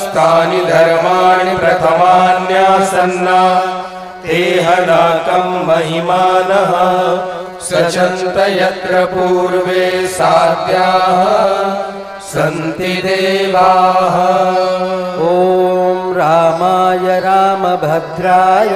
तानि धर्माणि प्रथमान्यासन्ना तेहनाकं महिमानः सचन्त यत्र पूर्वे साध्याः सन्ति देवाः। ॐ रामाय रामभद्राय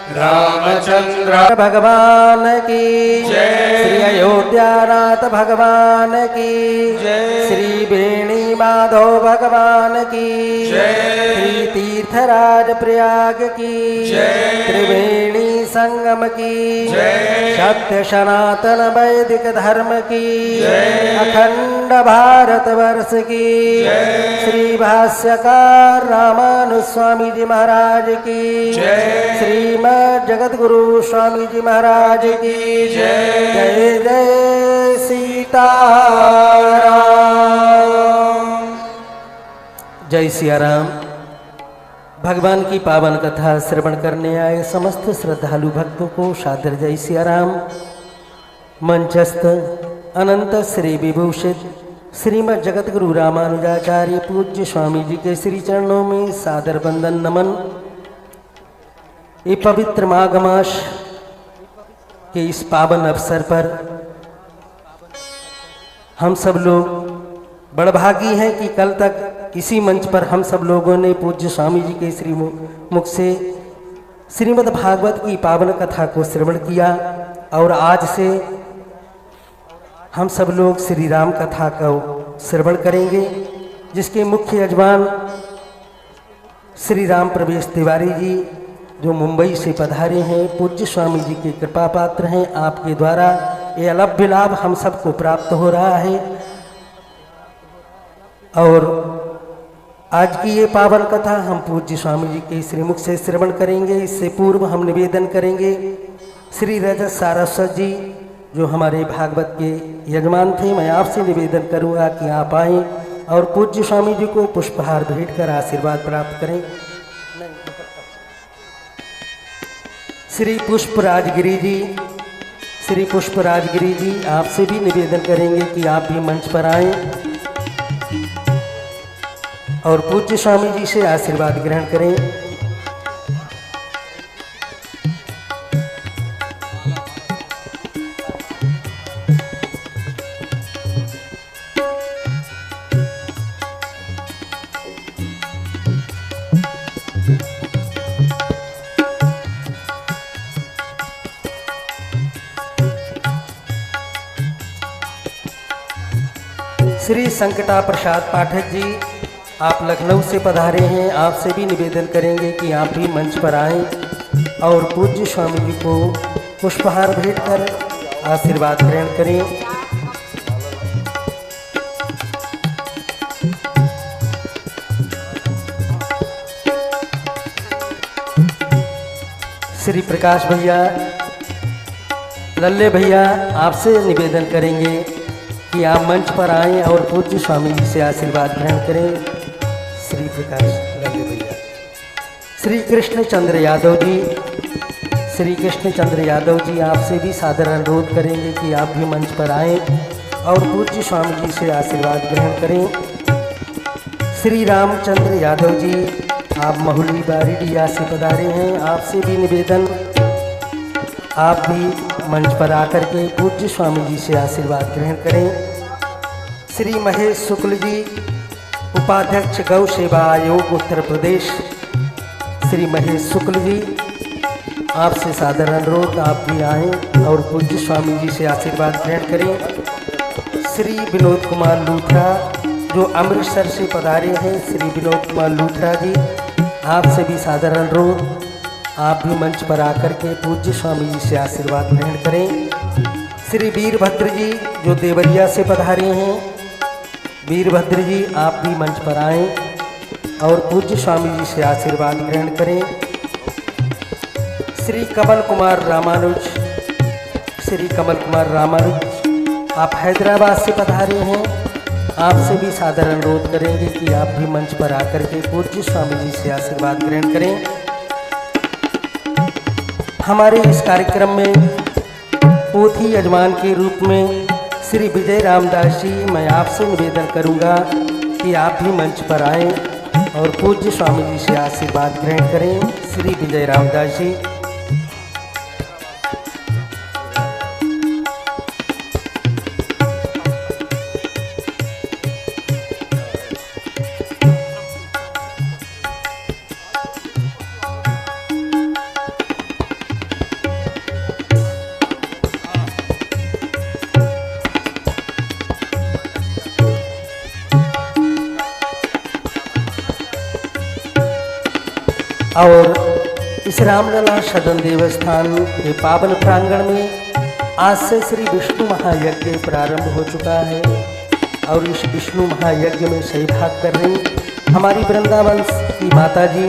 रामचंद्र भगवान की जय। श्री अयोध्यानाथ भगवान की जय। श्री बेणी माधव भगवान की जय। श्री तीर्थराज प्रयाग की जय। त्रिवेणी संगम की जय। सत्य सनातन वैदिक धर्म की जय। अखंड भारत वर्ष की जय। श्री भाष्यकार रामानुज स्वामी जी महाराज की जय। श्रीमद जगत गुरु स्वामी जी महाराज की जय। जय जय सीताराम। जय सिया राम। भगवान की पावन कथा श्रवण करने आए समस्त श्रद्धालु भक्तों को सादर जय सिया राम। मंचस्थ अनंत श्री विभूषित श्रीमद जगत गुरु रामानुजाचार्य पूज्य स्वामी जी के श्री चरणों में सादर वंदन नमन। ये पवित्र माघ मास के इस पावन अवसर पर हम सब लोग बड़भागी हैं कि कल तक इसी मंच पर हम सब लोगों ने पूज्य स्वामी जी के श्री मुख से श्रीमद् भागवत की पावन कथा को श्रवण किया और आज से हम सब लोग श्री राम कथा को श्रवण करेंगे, जिसके मुख्य यजमान श्री राम प्रवेश तिवारी जी जो मुंबई से पधारे हैं, पूज्य स्वामी जी के कृपा पात्र हैं। आपके द्वारा ये अलभ्य लाभ हम सबको प्राप्त हो रहा है और आज की ये पावन कथा हम पूज्य स्वामी जी के श्रीमुख से श्रवण करेंगे। इससे पूर्व हम निवेदन करेंगे श्री रजत सारस्वत जी जो हमारे भागवत के यजमान थे, मैं आपसे निवेदन करूँगा कि आप आएँ और पूज्य स्वामी जी को पुष्पहार भेंट कर आशीर्वाद प्राप्त करें। श्री पुष्प राजगिरी जी, श्री पुष्प राजगिरी जी आपसे भी निवेदन करेंगे कि आप भी मंच पर आएं और पूज्य स्वामी जी से आशीर्वाद ग्रहण करें। श्री संकटा प्रसाद पाठक जी आप लखनऊ से पधारे हैं, आपसे भी निवेदन करेंगे कि आप भी मंच पर आएं और पूज्य स्वामी जी को पुष्पहार भेंट कर आशीर्वाद ग्रहण करें। श्री प्रकाश भैया, लल्ले भैया आपसे निवेदन करेंगे कि आप मंच पर आएं और पूज्य स्वामी जी से आशीर्वाद ग्रहण करें। श्री प्रकाश लल्ले भैया। श्री कृष्ण चंद्र यादव जी, श्री कृष्ण चंद्र यादव जी आपसे भी सादर अनुरोध करेंगे कि आप भी मंच पर आएं और पूज्य स्वामी जी से आशीर्वाद ग्रहण करें। श्री रामचंद्र यादव जी आप महुली बारीडिया से पधारे हैं, आपसे भी निवेदन आप भी मंच पर आकर के पूज्य स्वामी जी से आशीर्वाद ग्रहण करें। श्री महेश शुक्ल जी उपाध्यक्ष गौ सेवा आयोग उत्तर प्रदेश, श्री महेश शुक्ल जी आपसे सादर अनुरोध आप भी आएँ और पूज्य स्वामी जी से आशीर्वाद ग्रहण करें। श्री विनोद कुमार लूथरा जो अमृतसर से पधारे हैं, श्री विनोद कुमार लूथरा जी आपसे भी सादर अनुरोध आप भी मंच पर आकर के पूज्य स्वामी जी से आशीर्वाद ग्रहण करें। श्री वीरभद्र जी जो देवरिया से पधारे हैं, वीरभद्र जी आप भी मंच पर आएं और पूज्य स्वामी जी से आशीर्वाद ग्रहण करें। श्री कमल कुमार रामानुज, श्री कमल कुमार रामानुज आप हैदराबाद से पधारे हैं, आपसे भी सादर अनुरोध करेंगे कि आप भी मंच पर आकर के पूज्य स्वामी जी से आशीर्वाद ग्रहण करें। हमारे इस कार्यक्रम में पोथी यजमान के रूप में श्री विजय रामदास जी, मैं आपसे निवेदन करूंगा कि आप भी मंच पर आएं और पूज्य स्वामी जी से आशीर्वाद ग्रहण करें। श्री विजय रामदास जी। और इस रामलला सदन देवस्थान के पावन प्रांगण में आज से श्री विष्णु महायज्ञ प्रारंभ हो चुका है और इस विष्णु महायज्ञ में सही भाग कर रही हमारी वृंदावन की माता जी,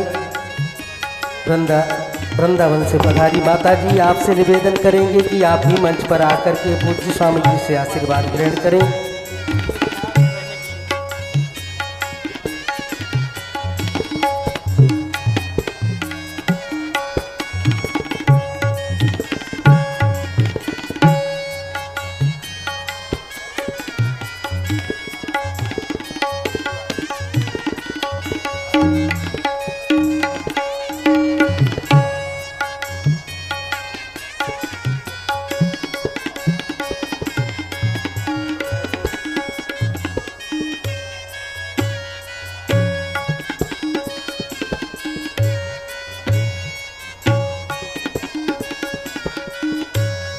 वृंदावन से पधारी माता जी, आपसे निवेदन करेंगे कि आप भी मंच पर आकर के पूज्य स्वामी जी से आशीर्वाद ग्रहण करें।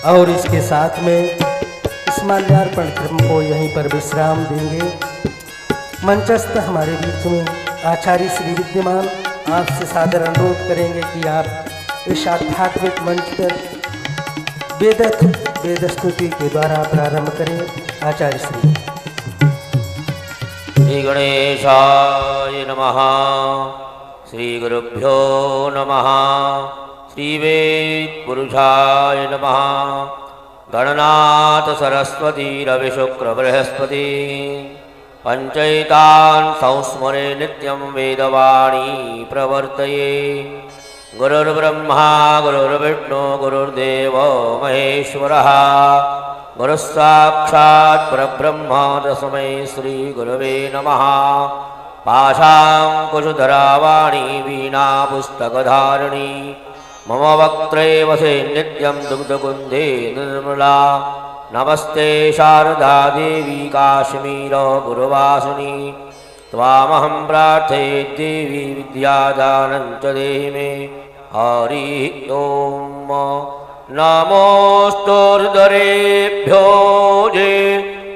और इसके साथ में इस माल्यार्पण क्रम को यहीं पर विश्राम देंगे। मंचस्थ हमारे बीच में आचार्य श्री विद्यमान आपसे सादर अनुरोध करेंगे कि आप इस आध्यात्मिक मंच पर वेद स्तुति के द्वारा प्रारंभ करें। आचार्य श्री। श्री गणेशाय नमः। श्री गुरुभ्यो नमः। श्रीवेद पुरुषाय नमः। गणनाथ सरस्वती रवि शुक्र बृहस्पति पंचैतान् संस्मरे नित्यं वेदवाणी प्रवर्तये। गुरुर्ब्रह्मा गुरुर्विष्णु गुरुर्देवो महेश्वरः। गुरुस्साक्षात् परब्रह्म तस्मै श्री गुरवे नमः। पाशाङ्कुशधरा वाणी वीणा पुस्तकधारिणी मम वक्त्रे वसे नित्यं दुग्धकुन्धे निर्मला। नमस्ते शारदा देवी काश्मीर गुरुवासिनी। त्वामहं प्रार्थये देवी विद्यादानं च देहि मे। हरि ओम। नमोस्तुर्दरेभ्यो जे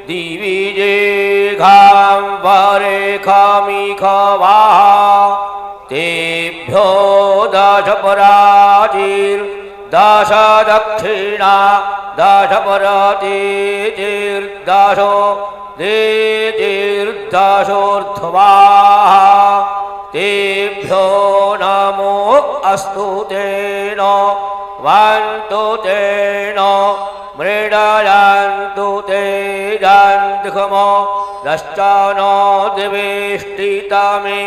दिवि जे घां वरे खामि खवाः। तेभ्यो दशपराजिर्दश दक्षिणा दशपरतिर्दशो देतिर्दशोर्ध्वाः। तेभ्यो नमो अस्तु तेन वन्तु तेन मृडयन्तु तेजन्धुमो दश्चानो दिवेष्टितमे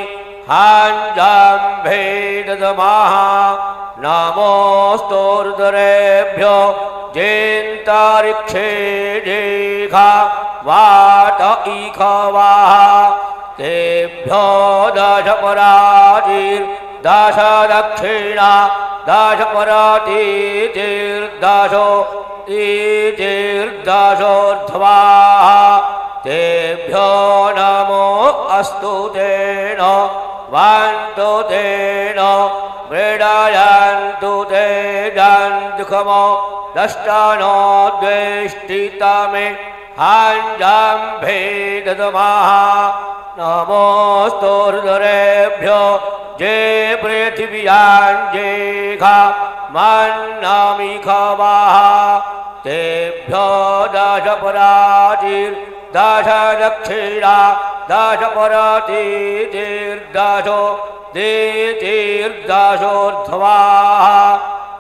हाञ्जाम्भे ददमः। नमोस्तुर्दरेभ्यो जेन्तरिक्षे जेघा वात इखवाः। तेभ्यो दशपराजिर्दश दक्षिणा दशपरतिर्दशो तिर्दशोर्ध्वाः। तेभ्यो नमो अस्तु तेन वन्तु तेन मृडयन्तु तेजन्धुमो दष्टानो द्वेष्टितमे हाञ्जाम्भे ददमः। नमोस्तुर्दरेभ्यो जे पृथिव्यां जेघा मन्नामिखवाः। तेभ्यो दशपराजिर्दश दक्षिणा दशपरतिर्दशो देतिर्दशोर्ध्वाः।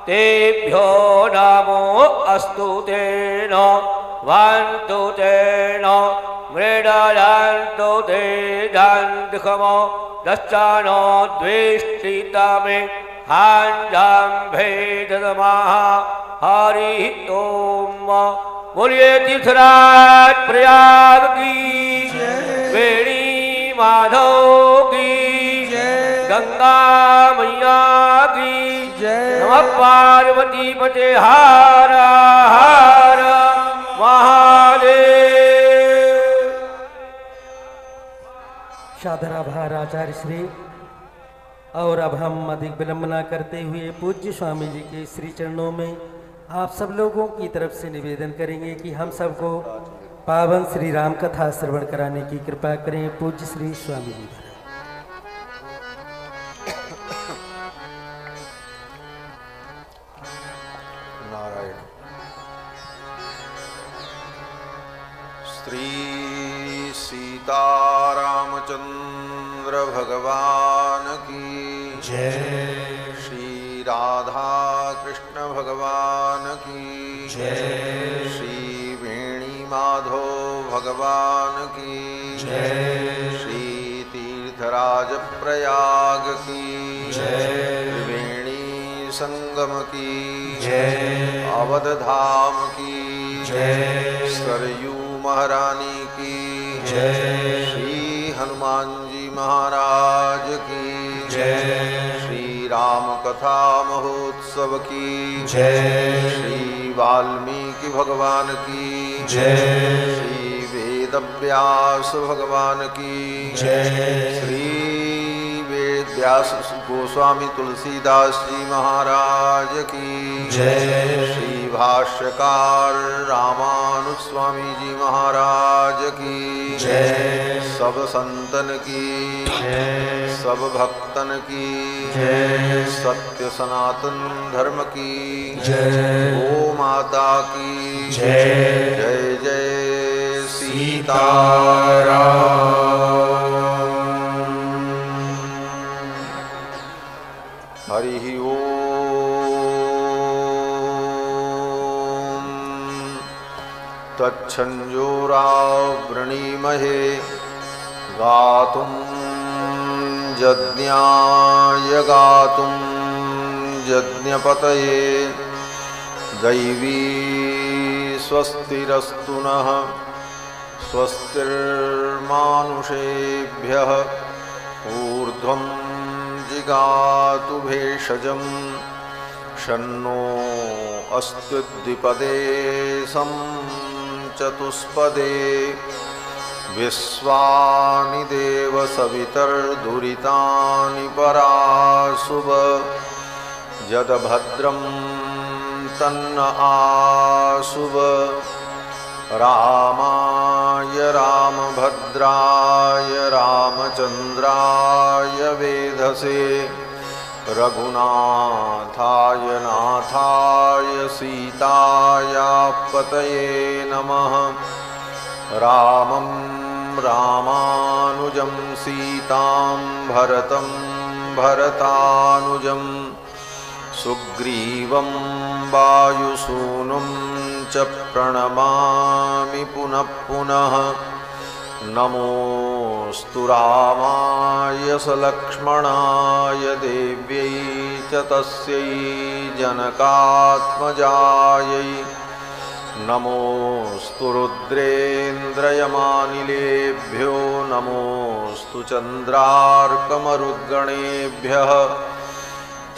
तेभ्यो नमो अस्तु तेन वन्तु तेन मृडयन्तु तेजन्धुमो दश्चानो द्वेष्टितमे हाञ्जाम्भे ददमः। हरि ओम। बोलिए तीर्थराज प्रयाग की, वेणी माधव की, गंगा मैया की जय। नमः पार्वती पते हर हर महादेव। सादराभार आचार्य श्री। और अब हम अधिक विलंबना करते हुए पूज्य स्वामी जी के श्री चरणों में आप सब लोगों की तरफ से निवेदन करेंगे कि हम सबको पावन श्री राम कथा श्रवण कराने की कृपा करें। पूज्य श्री स्वामी जी। नारायण। श्री सीतारामचंद्र भगवान की जय। श्री राधा कृष्ण भगवान की जय। श्री माधव भगवान की जय। श्री तीर्थराज प्रयाग की जय। त्रिवेणी संगम की जय। अवध धाम की जय। सरयू महारानी की जय। श्री हनुमान जी महाराज की जय। श्री राम कथा महोत्सव की जय। श्री वाल्मीकि भगवान की जय। श्री वेद व्यास भगवान की जय। श्री वेद व्यास गोस्वामी तुलसीदास जी महाराज की जय। श्री भाष्यकार रामानुज स्वामी जी महाराज की जय। सब संतन की जय। सब भक्तन की जय। सत्य सनातन धर्म की जय। गो माता की जय। जय जय सीताराम। हरि ओम तच्छंजोरावृणीमहे गातुं यज्ञाय गातुं यज्ञपतये दैवी स्वस्तिरस्तु नः स्वस्तिर्मानुषेभ्यः ऊर्ध्वं जिगातु भेषजं शन्नो अस्तु द्विपदे चतुष्पदे विश्वानि देव सवितर्दुरितानि पराशुभ यद्भद्रं तन्न आशुभ रामाय रामभद्राय रामचंद्राय वेधसे रघुनाथाय नाथाय सीतायापतये नमः। रामं रामानुजं सीतां भरतं भरतानुजं सुग्रीवं वायुसूनुं च प्रणमामि पुनः पुनः। नमोऽस्तु रामाय सलक्ष्मणाय देव्यै च तस्यै जनकात्मजायै नमोऽस्तु रुद्रेन्द्रयमानिलेभ्यो नमोऽस्तु चन्द्रार्कमरुद्गणेभ्यः।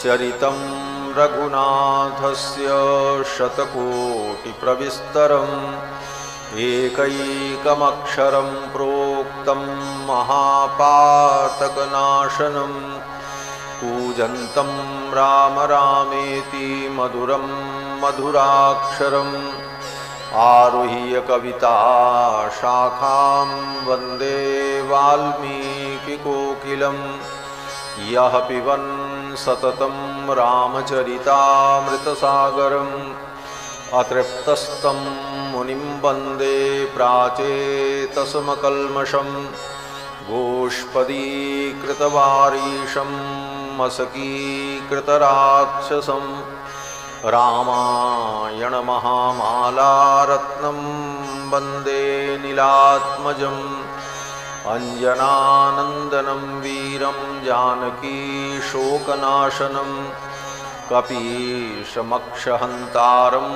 चरितं रघुनाथस्य शतकोटिप्रविस्तरम् एकैकमक्षरं प्रोक्तं महापातकनाशनं कूजन्तं राम रामेति मधुरं मधुराक्षरम् आरुह्य कविता शाखां वन्दे वाल्मीकिकोकिलं यः पिबन् सततं रामचरितामृतसागरम् अतृप्तस्तं मुनिं वन्दे प्राचेतसमकल्मषं गोष्पदीकृतवारीशं मसकीकृतराक्षसं रामायणमहामालारत्नं वन्दे नीलात्मजम् अञ्जनानन्दनं वीरं जानकीशोकनाशनं कपीशमक्षहन्तारं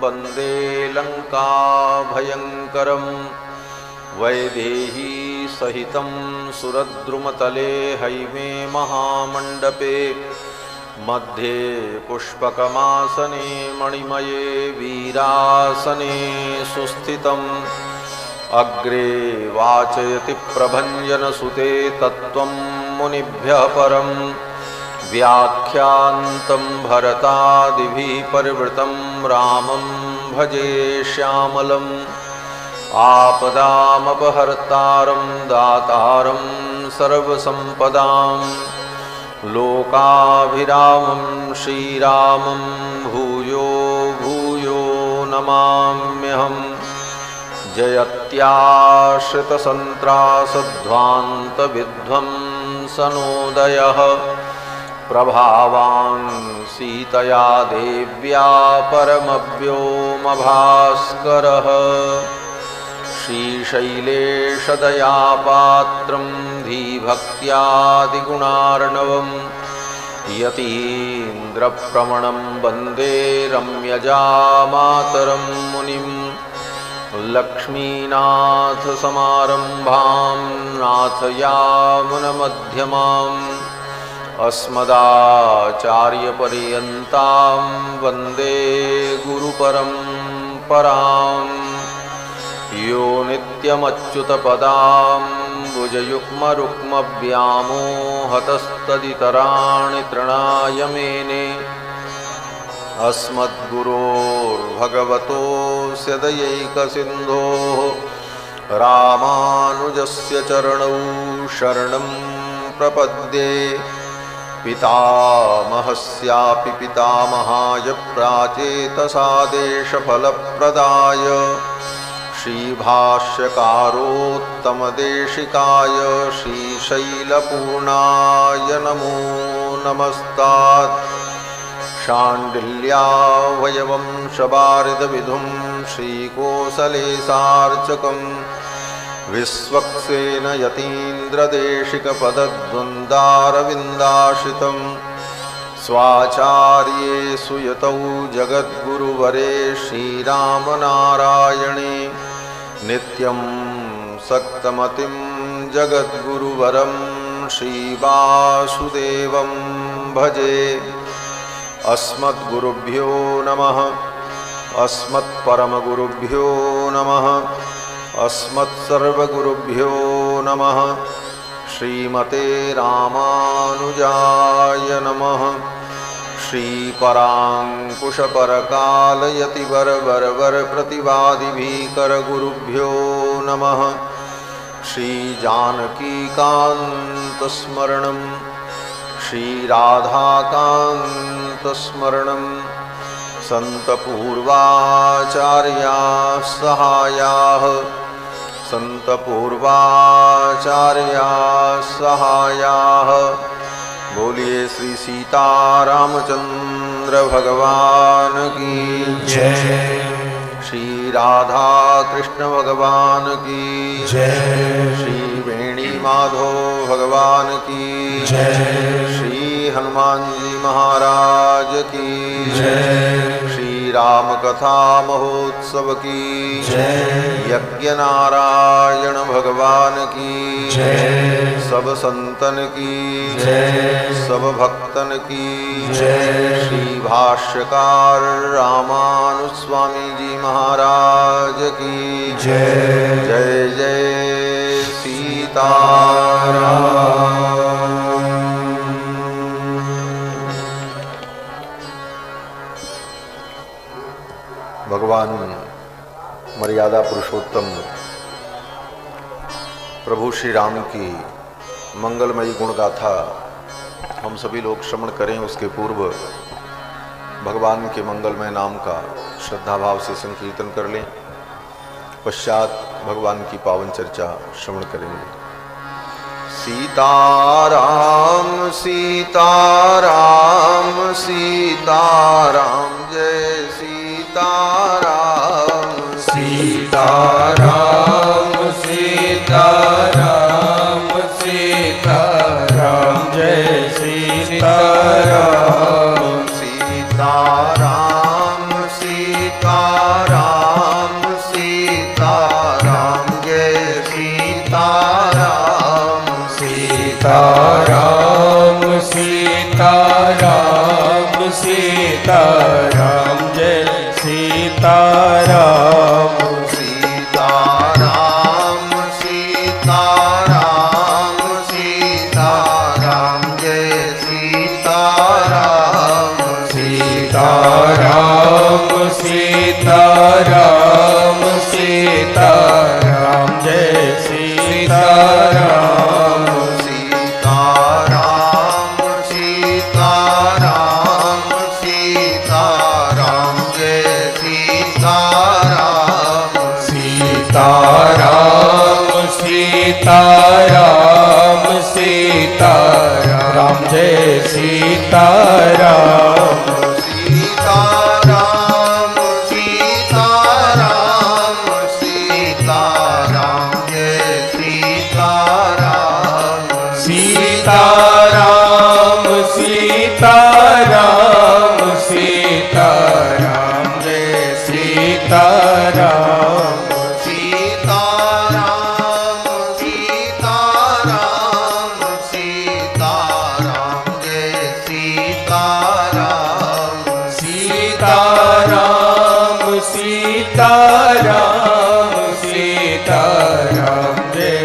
वन्दे लङ्काभयङ्करं वैदेही सहितं सुरद्रुमतले हैमे महामण्डपे मध्ये पुष्पकमासने मणिमये वीरासने सुस्थितम् अग्रे वाचयति प्रभञ्जनसुते तत्त्वं मुनिभ्यः परम् व्याख्यान्तं भरतादिभिः परिवृतं रामं भजे श्यामलम् आपदामपहर्तारं दातारं सर्वसम्पदां लोकाभिरामं श्रीरामं भूयो भूयो नमाम्यहम् जयत्याश्रितसन्त्रासध्वान्तविध्वंसनोदयः प्रभावान् सीतया देव्या परमव्योमभास्करः श्रीशैलेशदयापात्रं धीभक्त्यादिगुणार्णवम् यतीन्द्रप्रवणं वन्दे रम्यजामातरं मुनिम् लक्ष्मीनाथसमारम्भां नाथयामुनमध्यमाम् अस्मदाचार्यपर्यन्तां वन्दे गुरुपरम्पराम् यो नित्यमच्युतपदाम्बुजयुग्मरुक्मव्यामोहतस्तदितराणि तृणाय मेने अस्मद्गुरोर्भगवतोऽस्य दयैकसिन्धोः रामानुजस्य चरणौ शरणं प्रपद्ये पितामहस्यापि पितामहाय प्राचेतसादेशफलप्रदाय श्रीभाष्यकारोत्तमदेशिकाय श्रीशैलपूर्णाय नमो नमस्तात् शाण्डिल्यावयवंशबारिदविधुं श्रीकोसलेशार्चकं विश्वक्सेन यतीन्द्रदेशिकपदद्वन्द्वारविन्दाश्रितं स्वाचार्ये सुयतौ जगद्गुरुवरे श्रीरामनारायणे नित्यं सक्तमतिं जगद्गुरुवरं श्रीवासुदेवं भजे। अस्मद्गुरुभ्यो नमः। अस्मत्परमगुरुभ्यो नमः। अस्मत्सर्वगुरुभ्यो नमः। श्रीमते रामानुजाय नमः। श्रीपराङ्कुशपरकालयतिवरवरप्रतिवादिभीकरगुरुभ्यो नमः। श्रीजानकीकान्तस्मरणं श्रीराधाकान्तस्मरणं सन्तपूर्वाचार्याः सहायाः सन्तपूर्वाचार्याः सहायाः। बोलिए श्री सीतारामचंद्र भगवान की जय। श्री राधा कृष्ण भगवान की जय। श्री वेणी माधव भगवान की जय। श्री हनुमान जी महाराज की जय। श्री राम कथा महोत्सव की जय। यज्ञ नारायण भगवान की जय। सब संतन की जय। सब भक्तन की जय। श्री भाष्यकार रामानुज स्वामी जी महाराज की जय। जय जय सीताराम। भगवान मर्यादा पुरुषोत्तम प्रभु श्री राम की मंगलमयी गुण गाथा हम सभी लोग श्रवण करें। उसके पूर्व भगवान के मंगलमय नाम का श्रद्धा भाव से संकीर्तन कर लें। पश्चात भगवान की पावन चर्चा श्रवण करेंगे। सीताराम सीताराम सीताराम जय सीताराम। सीताराम सीताराम सीताराम जय सीताराम। सीताराम सीताराम सीताराम जय सीताराम। सीताराम सीताराम जय सीताराम सीताराम सीताराम सीताराम जय सीताराम सीताराम सीताराम सीताराम जय सीताराम सीताराम सीताराम सीताराम जय सीताराम सीताराम सीताराम सीताराम जय सीताराम सीताराम सीताराम सीताराम जय सीताराम सीताराम सीताराम सीताराम जय सीताराम सीताराम सीताराम सीताराम जय सीताराम सीताराम सीताराम सीताराम जय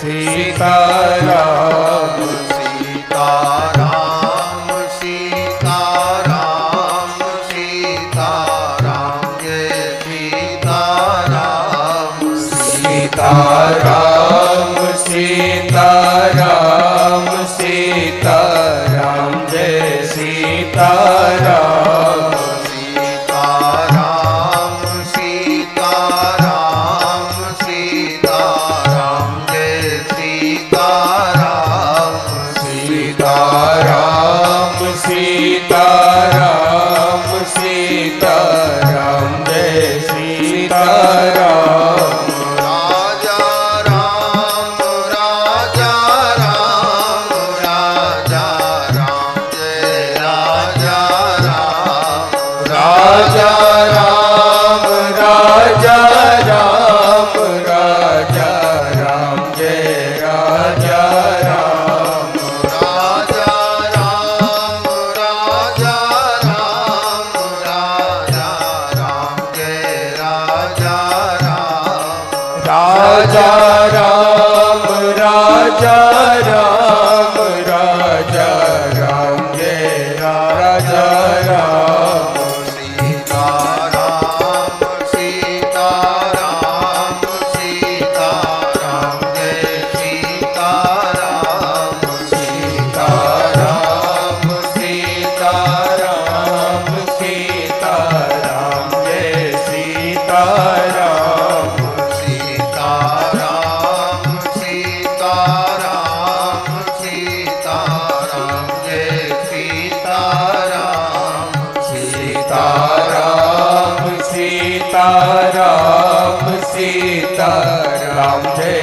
सीताराम सीताराम सीताराम सीताराम जय सीताराम सीताराम सीताराम सीताराम जय सीताराम सीताराम सीताराम सीताराम जय सीताराम सीताराम सीताराम सीताराम जय सीताराम राजा राम राजा राम राजा राम जय राजा राम राजा राम राजा राम राजा राम जय राजा राम राजा राम राजा राम राजा राम जय राजा राम राजा राम राजा राम राजा राम जय राजा राम सीताराम सीताराम सीताराम जय सीताराम सीताराम सीताराम सीताराम जय सीताराम सीताराम सीताराम सीताराम जय सीताराम सीताराम सीताराम सीताराम जय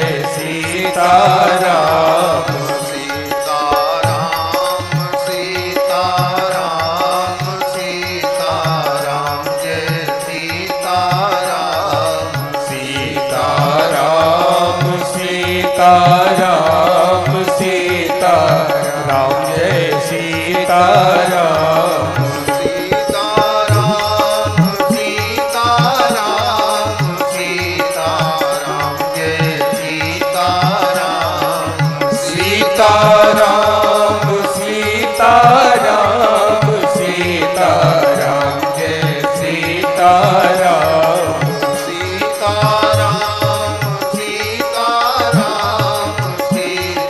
सीताराम सीताराम सीताराम सीताराम जय सीताराम सीताराम सीताराम सीताराम जय सीताराम सीताराम सीताराम सीताराम जय सीताराम सीताराम सीताराम सीताराम जय सीताराम सीताराम सीताराम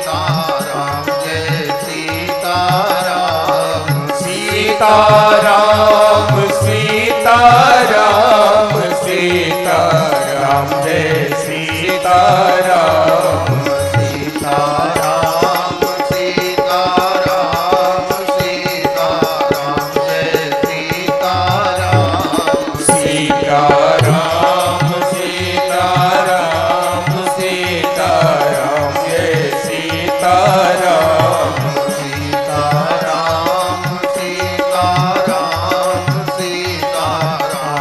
सीताराम जय सीताराम सीताराम सीताराम सीताराम जय सीताराम सीताराम सीताराम सीताराम जय सीताराम सीताराम सीताराम सीताराम जय सीताराम सीताराम सीताराम सीताराम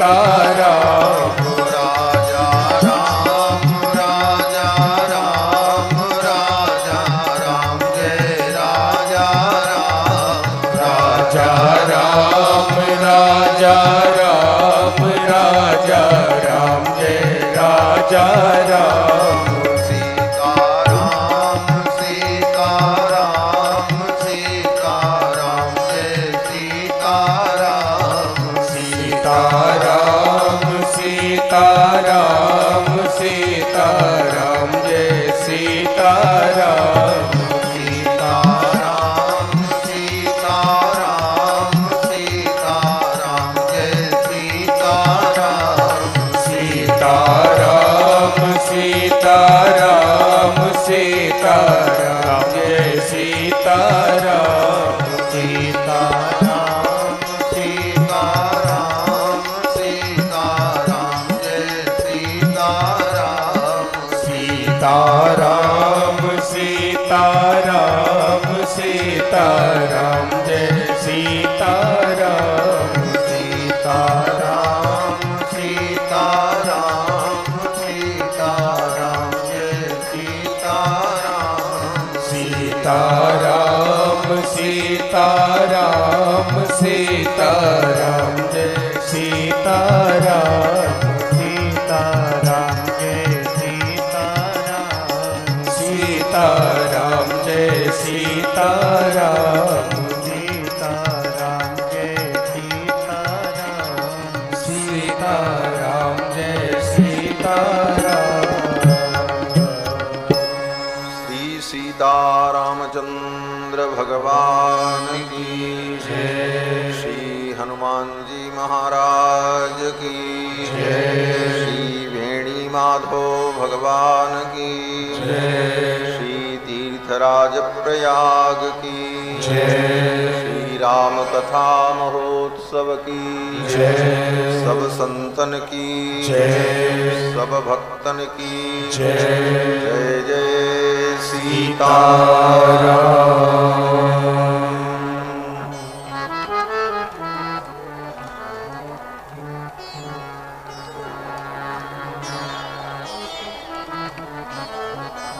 सीताराम राजा राम राजा राम राजा राम जय राजा राम राजा राम राजा राम राजा राम जय राजा राम सीताराम सीताराम सीताराम जय सीताराम सीताराम सीताराम सीताराम जय सीताराम सीताराम सीताराम सीताराम जय सीताराम सीताराम सीताराम सीताराम जय सीताराम सीताराम सीताराम सीताराम जय सीताराम सीताराम सीताराम सीताराम जय सीताराम सीताराम सीताराम सीताराम जय सीताराम सीताराम सीताराम सीताराम जय सीताराम सीताराम जय सीताराम सीताराम जय सीताराम सीताराम जय सीताराम सीताराम जय सीताराम श्री सीतारामचंद्र भगवान की जय श्री हनुमान जी महाराज की जय श्री वेणी माधव भगवान की जय श्री तीर्थराज प्रयाग की जय श्री राम कथा महोत्सव की जय सब संतन की जय सब भक्तन की जय जय जय सीताराम।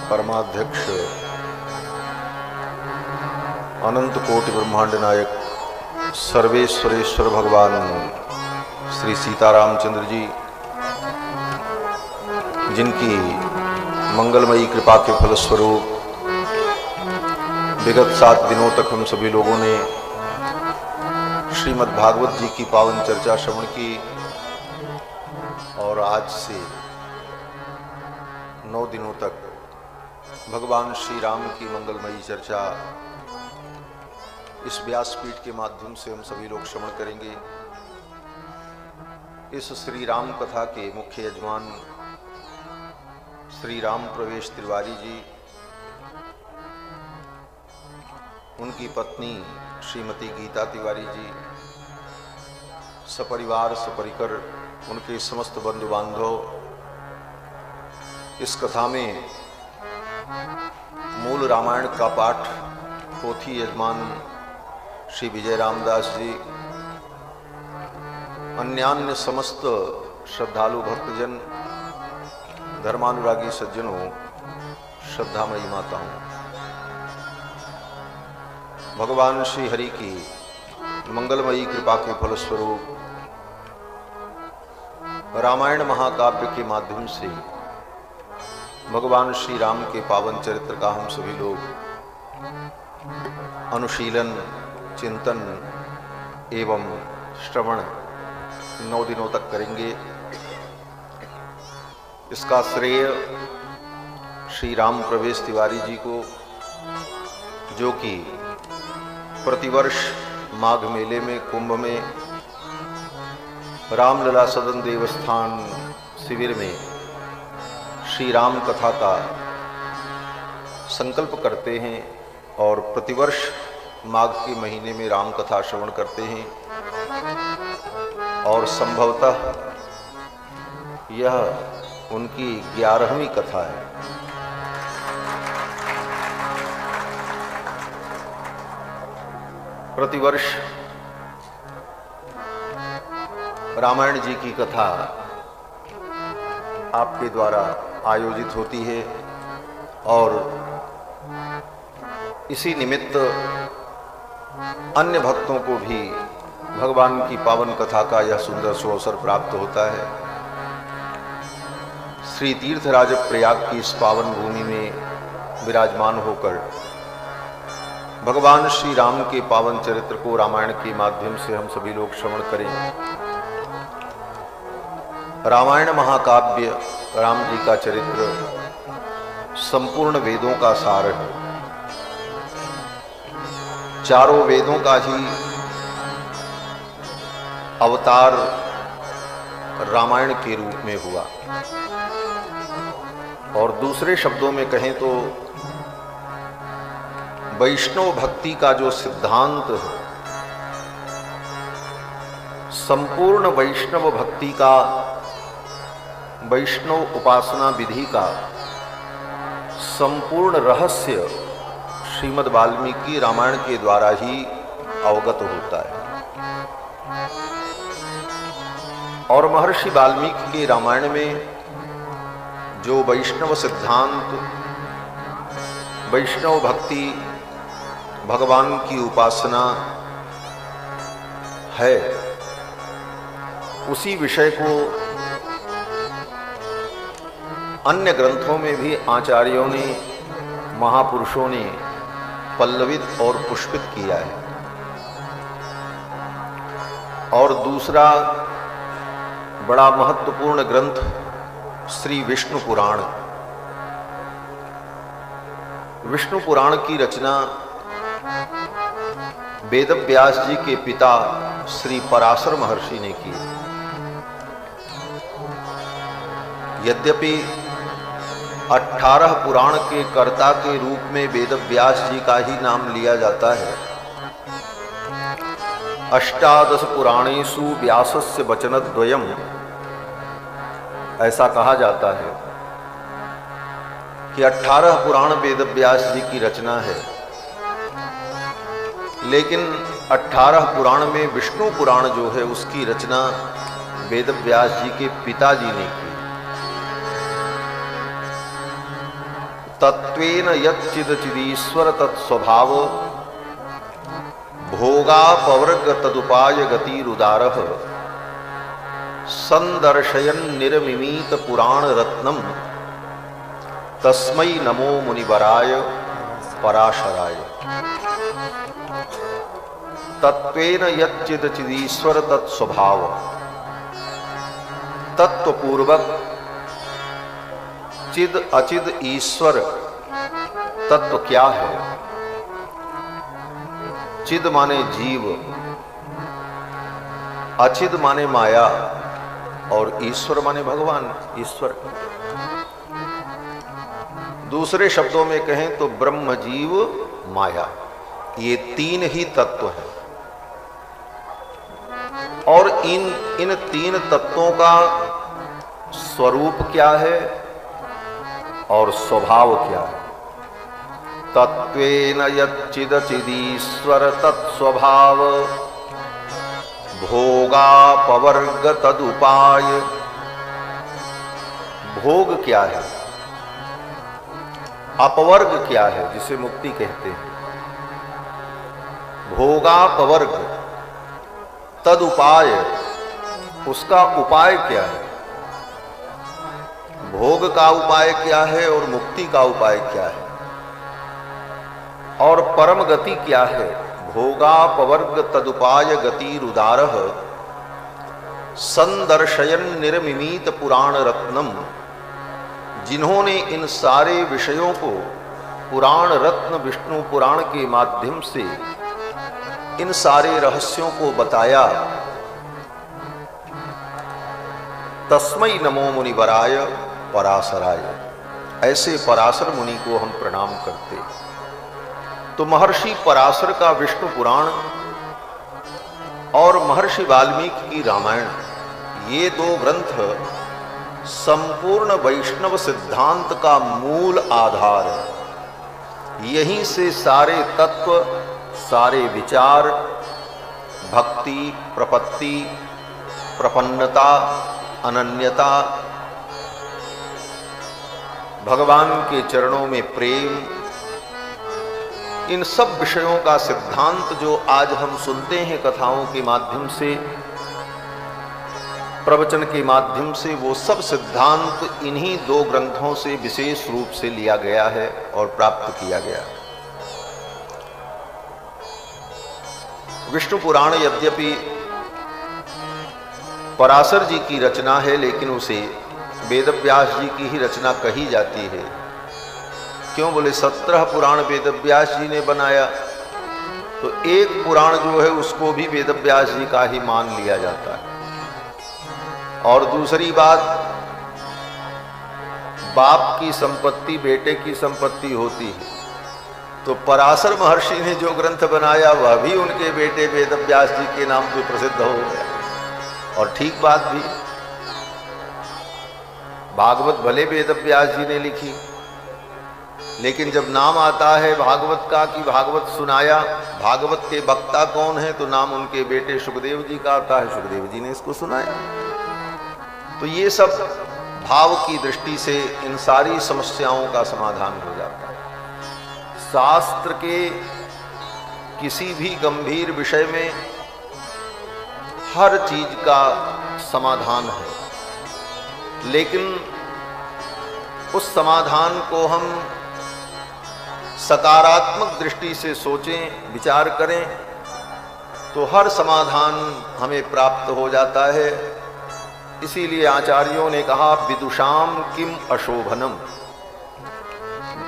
परमाध्यक्ष अनंत कोटि ब्रह्मांड नायक सर्वेश्वरेश्वर भगवान श्री सीतारामचंद्र जी, जिनकी मंगलमयी कृपा के फलस्वरूप विगत 7 दिनों तक हम सभी लोगों ने श्रीमद् भागवत जी की पावन चर्चा श्रवण की और आज से 9 दिनों तक भगवान श्री राम की मंगलमयी चर्चा इस व्यासपीठ के माध्यम से हम सभी लोग श्रवण करेंगे। इस श्री राम कथा के मुख्य यजमान श्री राम प्रवेश तिवारी जी, उनकी पत्नी श्रीमती गीता तिवारी जी, सपरिवार सपरिकर उनके समस्त बंधु बांधव इस कथा में मूल रामायण का पाठ पोथी यजमान श्री विजय रामदास जी, अन्यान्य समस्त श्रद्धालु भक्तजन, धर्मानुरागी सज्जनों, श्रद्धामयी माताओं, भगवान श्री हरि की मंगलमयी कृपा के फलस्वरूप रामायण महाकाव्य के माध्यम से भगवान श्री राम के पावन चरित्र का हम सभी लोग अनुशीलन, चिंतन एवं श्रवण 9 दिनों तक करेंगे। इसका श्रेय श्री राम प्रवेश तिवारी जी को, जो कि प्रतिवर्ष माघ मेले में कुंभ में रामलला सदन देवस्थान शिविर में श्री राम कथा का संकल्प करते हैं और प्रतिवर्ष माघ के महीने में राम कथा श्रवण करते हैं और संभवतः यह उनकी 11वीं कथा है। प्रतिवर्ष रामायण जी की कथा आपके द्वारा आयोजित होती है और इसी निमित्त अन्य भक्तों को भी भगवान की पावन कथा का यह सुंदर सुअवसर प्राप्त होता है। श्री तीर्थराज प्रयाग की इस पावन भूमि में विराजमान होकर भगवान श्री राम के पावन चरित्र को रामायण के माध्यम से हम सभी लोग श्रवण करें। रामायण महाकाव्य राम जी का चरित्र संपूर्ण वेदों का सार है। चारों वेदों का ही अवतार रामायण के रूप में हुआ और दूसरे शब्दों में कहें तो वैष्णव भक्ति का जो सिद्धांत है, संपूर्ण वैष्णव भक्ति का, वैष्णव उपासना विधि का संपूर्ण रहस्य श्रीमद् वाल्मीकि रामायण के द्वारा ही अवगत होता है। और महर्षि वाल्मीकि के रामायण में जो वैष्णव सिद्धांत, वैष्णव भक्ति, भगवान की उपासना है, उसी विषय को अन्य ग्रंथों में भी आचार्यों ने, महापुरुषों ने पल्लवित और पुष्पित किया है। और दूसरा बड़ा महत्वपूर्ण ग्रंथ श्री विष्णु पुराण। विष्णु पुराण की रचना वेदव्यास जी के पिता श्री पराशर महर्षि ने की। यद्यपि 18 पुराण के कर्ता के रूप में वेदव्यास जी का ही नाम लिया जाता है, अष्टादश पुराणेषु व्यासस्य वचनद्वयम्, ऐसा कहा जाता है कि 18 पुराण वेदव्यास जी की रचना है, लेकिन 18 पुराण में विष्णु पुराण जो है उसकी रचना वेदव्यास जी के पिताजी ने की। तत्वेन यच्चिदचिदीश्वर तत्स्वभाव भोगापवर्ग तदुपाय गतिरुदारः संदर्शयन् निरमिमीत पुराण रत्नम तस्मै नमो मुनिवराय पराशराय। तत्वेन यच्चिदचिदीश्वर तत्स्वभाव, तत्वपूर्वक चिद अचिद ईश्वर तत्व क्या है? चिद माने जीव, अचिद माने माया और ईश्वर माने भगवान ईश्वर। दूसरे शब्दों में कहें तो ब्रह्म, जीव, माया, ये तीन ही तत्व हैं। और इन तीन तत्वों का स्वरूप क्या है और स्वभाव क्या है? तत्वेन यच्चिदचिदीश्वर तत्स्वभाव भोगापवर्ग तदुपाय। भोग क्या है, अपवर्ग क्या है, जिसे मुक्ति कहते हैं। भोगापवर्ग तदुपाय, उसका उपाय क्या है? भोग का उपाय क्या है और मुक्ति का उपाय क्या है? और परम गति क्या है? भोगापवर्ग तदुपाय गतिरुदारः संदर्शयन् निरमिमीत पुराण रत्नम। जिन्होंने इन सारे विषयों को पुराण रत्न विष्णु पुराण के माध्यम से इन सारे रहस्यों को बताया, तस्मै नमो मुनिवराय पराशराय। ऐसे पराशर मुनि को हम प्रणाम करते। तो महर्षि पराशर का विष्णु पुराण और महर्षि वाल्मीकि की रामायण, ये दो ग्रंथ संपूर्ण वैष्णव सिद्धांत का मूल आधार है। यहीं से सारे तत्व, सारे विचार, भक्ति, प्रपत्ति, प्रपन्नता, अनन्यता, भगवान के चरणों में प्रेम, इन सब विषयों का सिद्धांत जो आज हम सुनते हैं कथाओं के माध्यम से, प्रवचन के माध्यम से, वो सब सिद्धांत इन्हीं दो ग्रंथों से विशेष रूप से लिया गया है और प्राप्त किया गया। विष्णु पुराण यद्यपि पराशर जी की रचना है, लेकिन उसे वेदव्यास जी की ही रचना कही जाती है। क्यों बोले 17 पुराण वेदव्यास जी ने बनाया, तो एक पुराण जो है उसको भी वेदव्यास जी का ही मान लिया जाता है। और दूसरी बात, बाप की संपत्ति बेटे की संपत्ति होती है, तो पराशर महर्षि ने जो ग्रंथ बनाया वह भी उनके बेटे वेदव्यास जी के नाम पे प्रसिद्ध हो गया। और ठीक बात भी, भागवत भले वेदव्यास जी ने लिखी, लेकिन जब नाम आता है भागवत का कि भागवत सुनाया, भागवत के वक्ता कौन है, तो नाम उनके बेटे सुखदेव जी का आता है, सुखदेव जी ने इसको सुनाया। तो ये सब भाव की दृष्टि से इन सारी समस्याओं का समाधान हो जाता है। शास्त्र के किसी भी गंभीर विषय में हर चीज का समाधान है, लेकिन उस समाधान को हम सकारात्मक दृष्टि से सोचें, विचार करें, तो हर समाधान हमें प्राप्त हो जाता है। इसीलिए आचार्यों ने कहा विदुषाम किम अशोभनम।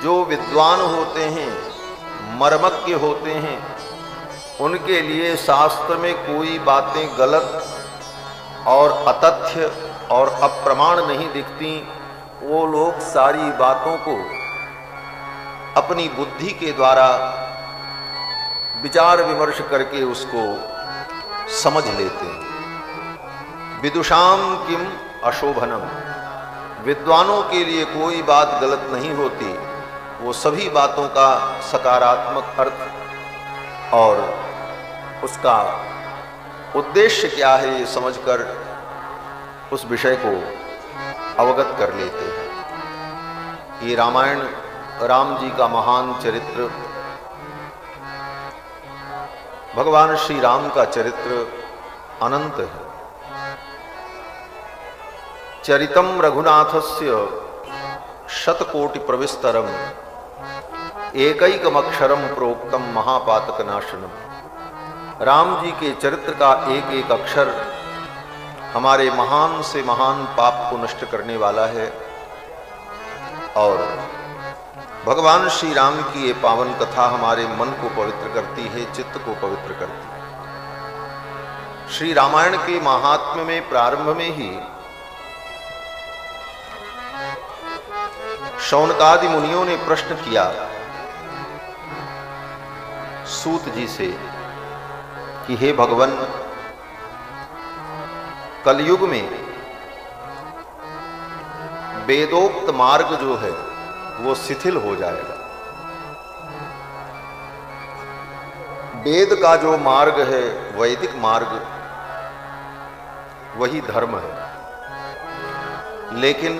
जो विद्वान होते हैं, मर्मज्ञ होते हैं, उनके लिए शास्त्र में कोई बातें गलत और अतथ्य और अप्रमाण नहीं दिखती। वो लोग सारी बातों को अपनी बुद्धि के द्वारा विचार विमर्श करके उसको समझ लेते हैं। विदुषाम किम अशोभनम, विद्वानों के लिए कोई बात गलत नहीं होती, वो सभी बातों का सकारात्मक अर्थ और उसका उद्देश्य क्या है ये समझकर उस विषय को अवगत कर लेते हैं। ये रामायण राम जी का महान चरित्र, भगवान श्री राम का चरित्र अनंत है। चरितम रघुनाथस्य शतकोटि प्रविस्तरम एकैकमक्षरम प्रोक्तम महापातकनाशनम। राम जी के चरित्र का एक एक अक्षर हमारे महान से महान पाप को नष्ट करने वाला है। और भगवान श्री राम की ये पावन कथा हमारे मन को पवित्र करती है, चित्त को पवित्र करती है। श्री रामायण के महात्म्य में प्रारंभ में ही शौनकादि मुनियों ने प्रश्न किया सूत जी से कि हे भगवान, कलयुग में वेदोक्त मार्ग जो है वो शिथिल हो जाएगा। वेद का जो मार्ग है, वैदिक मार्ग, वही धर्म है। लेकिन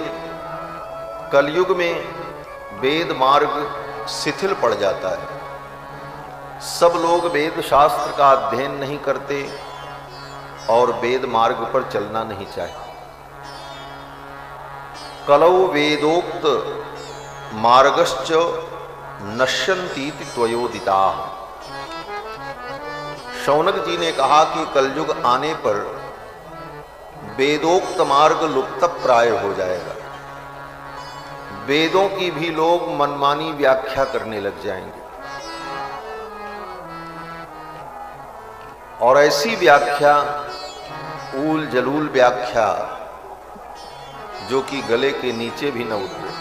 कलयुग में वेद मार्ग शिथिल पड़ जाता है। सब लोग वेद शास्त्र का अध्ययन नहीं करते और वेद मार्ग पर चलना नहीं चाहते। कलौ वेदोक्त मार्गश्च नश्यन्तीति त्वयोदिताः। शौनक जी ने कहा कि कलयुग आने पर वेदोक्त मार्ग लुप्त प्राय हो जाएगा। वेदों की भी लोग मनमानी व्याख्या करने लग जाएंगे और ऐसी व्याख्या, ऊल जलूल व्याख्या, जो कि गले के नीचे भी न उतरे।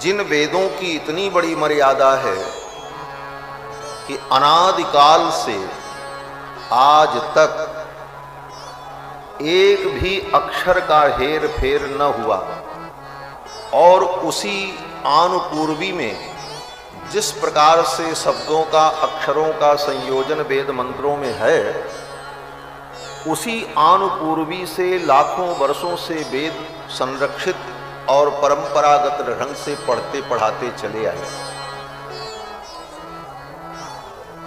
जिन वेदों की इतनी बड़ी मर्यादा है कि अनादिकाल से आज तक एक भी अक्षर का हेर फेर न हुआ और उसी आनुपूर्वी में जिस प्रकार से शब्दों का, अक्षरों का संयोजन वेद मंत्रों में है, उसी आनुपूर्वी से लाखों वर्षों से वेद संरक्षित और परंपरागत ढंग से पढ़ते पढ़ाते चले आए।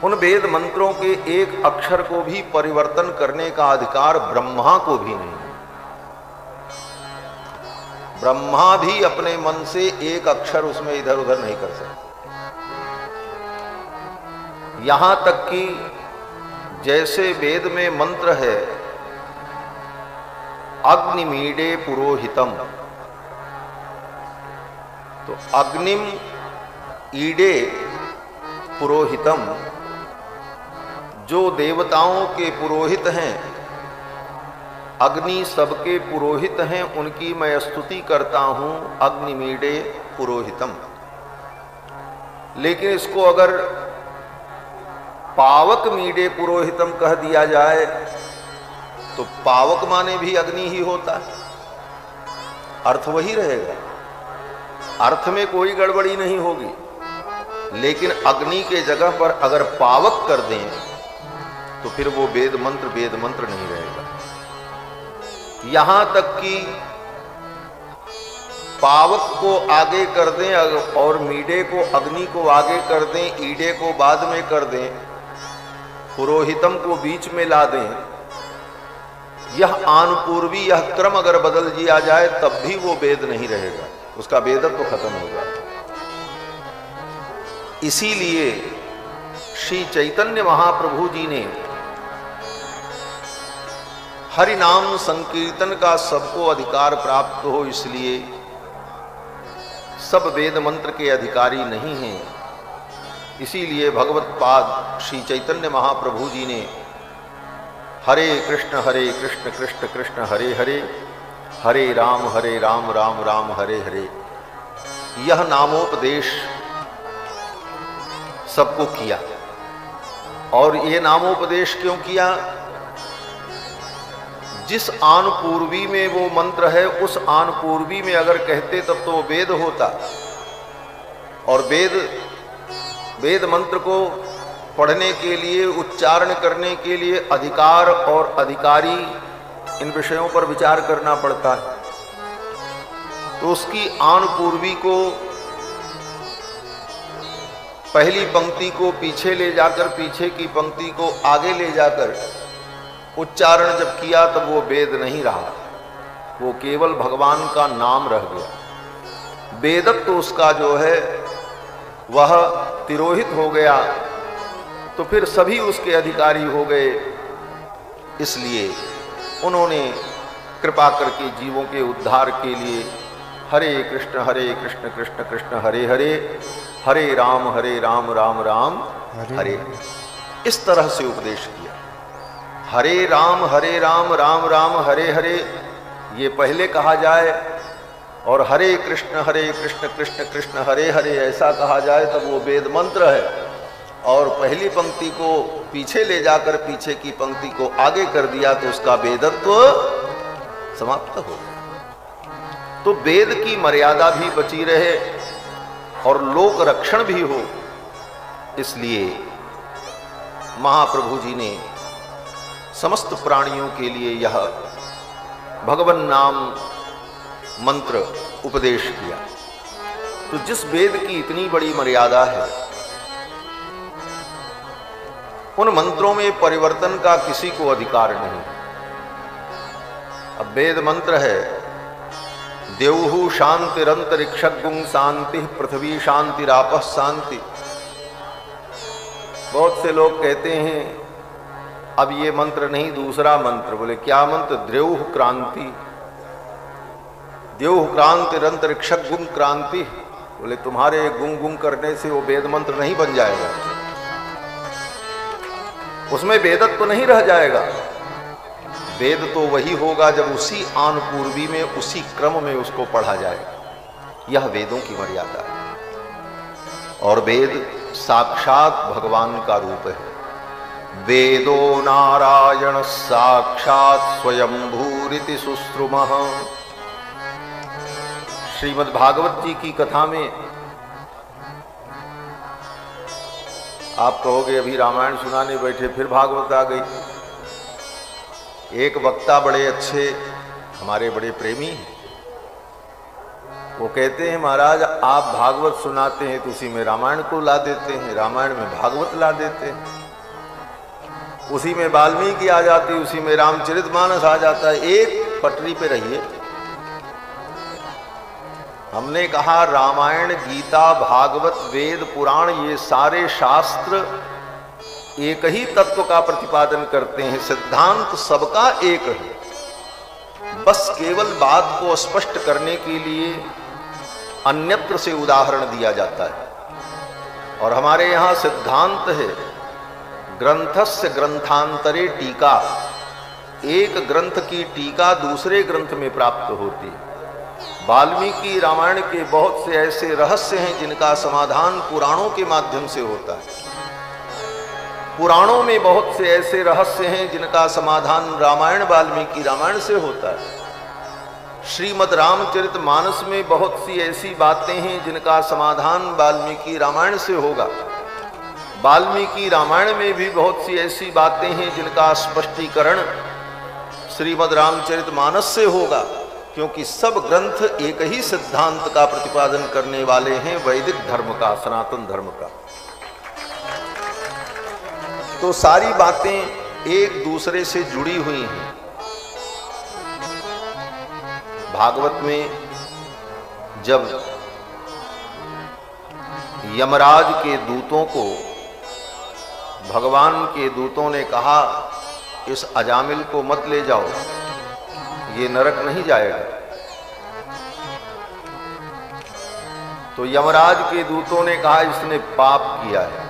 उन वेद मंत्रों के एक अक्षर को भी परिवर्तन करने का अधिकार ब्रह्मा को भी नहीं। ब्रह्मा भी अपने मन से एक अक्षर उसमें इधर उधर नहीं कर सकते। यहां तक कि जैसे वेद में मंत्र है अग्निमीडे पुरोहितम, तो अग्निम ईडे पुरोहितम, जो देवताओं के पुरोहित हैं, अग्नि सबके पुरोहित हैं, उनकी मैं स्तुति करता हूं अग्निमीडे पुरोहितम। लेकिन इसको अगर पावक मीडे पुरोहितम कह दिया जाए तो पावक माने भी अग्नि ही होता है, अर्थ वही रहेगा, अर्थ में कोई गड़बड़ी नहीं होगी। लेकिन अग्नि के जगह पर अगर पावक कर दें तो फिर वो वेद मंत्र नहीं रहेगा। यहां तक कि पावक को आगे कर दें और मीडे को, अग्नि को आगे कर दें, ईडे को बाद में कर दें, पुरोहितम को बीच में ला दें, यह आनुपूर्वी यह क्रम अगर बदल दिया जाए तब भी वो वेद नहीं रहेगा, उसका वेदत्व तो खत्म हो जाएगा। इसीलिए श्री चैतन्य महाप्रभु जी ने हरि नाम संकीर्तन का सबको अधिकार प्राप्त हो, इसलिए सब वेद मंत्र के अधिकारी नहीं हैं। इसीलिए भगवत पाद श्री चैतन्य महाप्रभु जी ने हरे कृष्ण कृष्ण कृष्ण हरे हरे, हरे राम राम राम हरे हरे, यह नामोपदेश सबको किया। और ये नामोपदेश क्यों किया? जिस आनुपूर्वी में वो मंत्र है उस आनुपूर्वी में अगर कहते तब तो वो वेद होता, और वेद मंत्र को पढ़ने के लिए, उच्चारण करने के लिए अधिकार और अधिकारी इन विषयों पर विचार करना पड़ता है। तो उसकी आनुपूर्वी को, पहली पंक्ति को पीछे ले जाकर पीछे की पंक्ति को आगे ले जाकर उच्चारण जब किया तब वो वेद नहीं रहा, वो केवल भगवान का नाम रह गया। वेदत्व तो उसका जो है वह तिरोहित हो गया, तो फिर सभी उसके अधिकारी हो गए। इसलिए उन्होंने कृपा करके जीवों के उद्धार के लिए हरे कृष्ण कृष्ण कृष्ण हरे हरे, हरे राम राम राम हरे, इस तरह से उपदेश किया। हरे राम राम राम हरे हरे ये पहले कहा जाए, और हरे कृष्ण कृष्ण कृष्ण हरे हरे ऐसा कहा जाए तब वो वेद मंत्र है। और पहली पंक्ति को पीछे ले जाकर पीछे की पंक्ति को आगे कर दिया तो उसका वेदत्व समाप्त हो गया। तो वेद की मर्यादा भी बची रहे और लोक रक्षण भी हो, इसलिए महाप्रभु जी ने समस्त प्राणियों के लिए यह भगवन नाम मंत्र उपदेश किया। तो जिस वेद की इतनी बड़ी मर्यादा है, उन मंत्रों में परिवर्तन का किसी को अधिकार नहीं। अब वेद मंत्र है देवहु शांतिरंतरिक्षगुं शांति पृथ्वी शांतिरापः शांति। बहुत से लोग कहते हैं अब ये मंत्र नहीं दूसरा मंत्र। बोले क्या मंत्र? द्रौह क्रांति, द्यौह क्रांतिरंतरिक्षगुं क्रांति। बोले तुम्हारे गुं गुं करने से वो वेद मंत्र नहीं बन जाएगा, उसमें वेदत्व तो नहीं रह जाएगा। वेद तो वही होगा जब उसी आनुपूर्वी में, उसी क्रम में उसको पढ़ा जाएगा। यह वेदों की मर्यादा है। और वेद साक्षात भगवान का रूप है। वेदो नारायण साक्षात स्वयंभूरिति सुश्रुमः। श्रीमद् भागवत जी की कथा में आप कहोगे अभी रामायण सुनाने बैठे फिर भागवत आ गई। एक वक्ता बड़े अच्छे, हमारे बड़े प्रेमी हैं। वो कहते हैं महाराज आप भागवत सुनाते हैं तो उसी में रामायण को ला देते हैं, रामायण में भागवत ला देते हैं, उसी में वाल्मीकि आ जाती है, उसी में रामचरितमानस आ जाता है। एक पटरी पे रहिए। हमने कहा रामायण, गीता, भागवत, वेद, पुराण ये सारे शास्त्र एक ही तत्व का प्रतिपादन करते हैं, सिद्धांत सबका एक है। बस केवल बात को स्पष्ट करने के लिए अन्यत्र से उदाहरण दिया जाता है। और हमारे यहाँ सिद्धांत है ग्रंथस्य ग्रंथांतरे टीका। एक ग्रंथ की टीका दूसरे ग्रंथ में प्राप्त होती है। वाल्मीकि रामायण के बहुत से ऐसे रहस्य हैं जिनका समाधान पुराणों के माध्यम से होता है। पुराणों में बहुत से ऐसे रहस्य हैं जिनका समाधान रामायण वाल्मीकि रामायण से होता है। श्रीमद् रामचरितमानस में बहुत सी ऐसी बातें हैं जिनका समाधान वाल्मीकि रामायण से होगा। वाल्मीकि रामायण में भी बहुत सी ऐसी बातें हैं जिनका स्पष्टीकरण श्रीमद् रामचरितमानस से होगा, क्योंकि सब ग्रंथ एक ही सिद्धांत का प्रतिपादन करने वाले हैं, वैदिक धर्म का, सनातन धर्म का। तो सारी बातें एक दूसरे से जुड़ी हुई हैं। भागवत में जब यमराज के दूतों को भगवान के दूतों ने कहा इस अजामिल को मत ले जाओ, ये नरक नहीं जाएगा, तो यमराज के दूतों ने कहा इसने पाप किया है,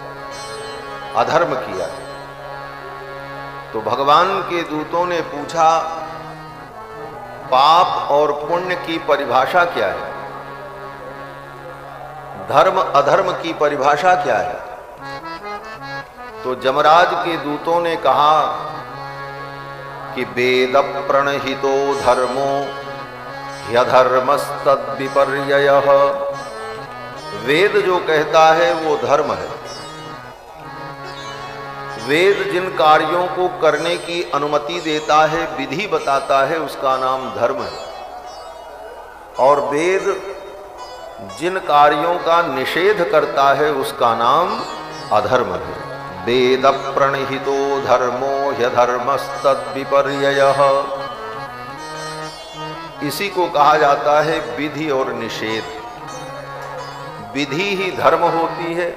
अधर्म किया है। तो भगवान के दूतों ने पूछा पाप और पुण्य की परिभाषा क्या है, धर्म अधर्म की परिभाषा क्या है? तो यमराज के दूतों ने कहा कि वेद प्रणहितो धर्मो ह्यधर्मस्तद् विपर्ययः। वेद जो कहता है वो धर्म है। वेद जिन कार्यों को करने की अनुमति देता है, विधि बताता है, उसका नाम धर्म है। और वेद जिन कार्यों का निषेध करता है उसका नाम अधर्म है। वेद प्रणहितो धर्मो ह्यधर्मस्तद् विपर्ययः। इसी को कहा जाता है विधि और निषेध। विधि ही धर्म होती है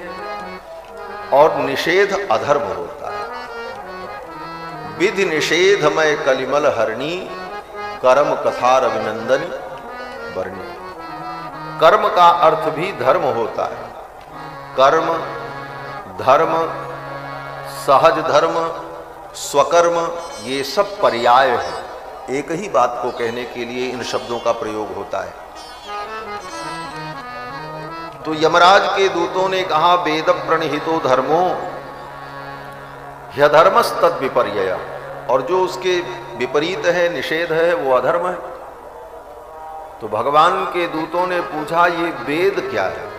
और निषेध अधर्म होता है। विधि निषेधमय कलिमल हरणी, कर्म कथार अभिनंदन वर्णी। कर्म का अर्थ भी धर्म होता है। कर्म, धर्म, सहज धर्म, स्वकर्म, ये सब पर्याय है। एक ही बात को कहने के लिए इन शब्दों का प्रयोग होता है। तो यमराज के दूतों ने कहा वेद प्रणहितो धर्मो ह्यधर्मस्तद् विपर्ययः, और जो उसके विपरीत है, निषेध है, वो अधर्म है। तो भगवान के दूतों ने पूछा ये वेद क्या है?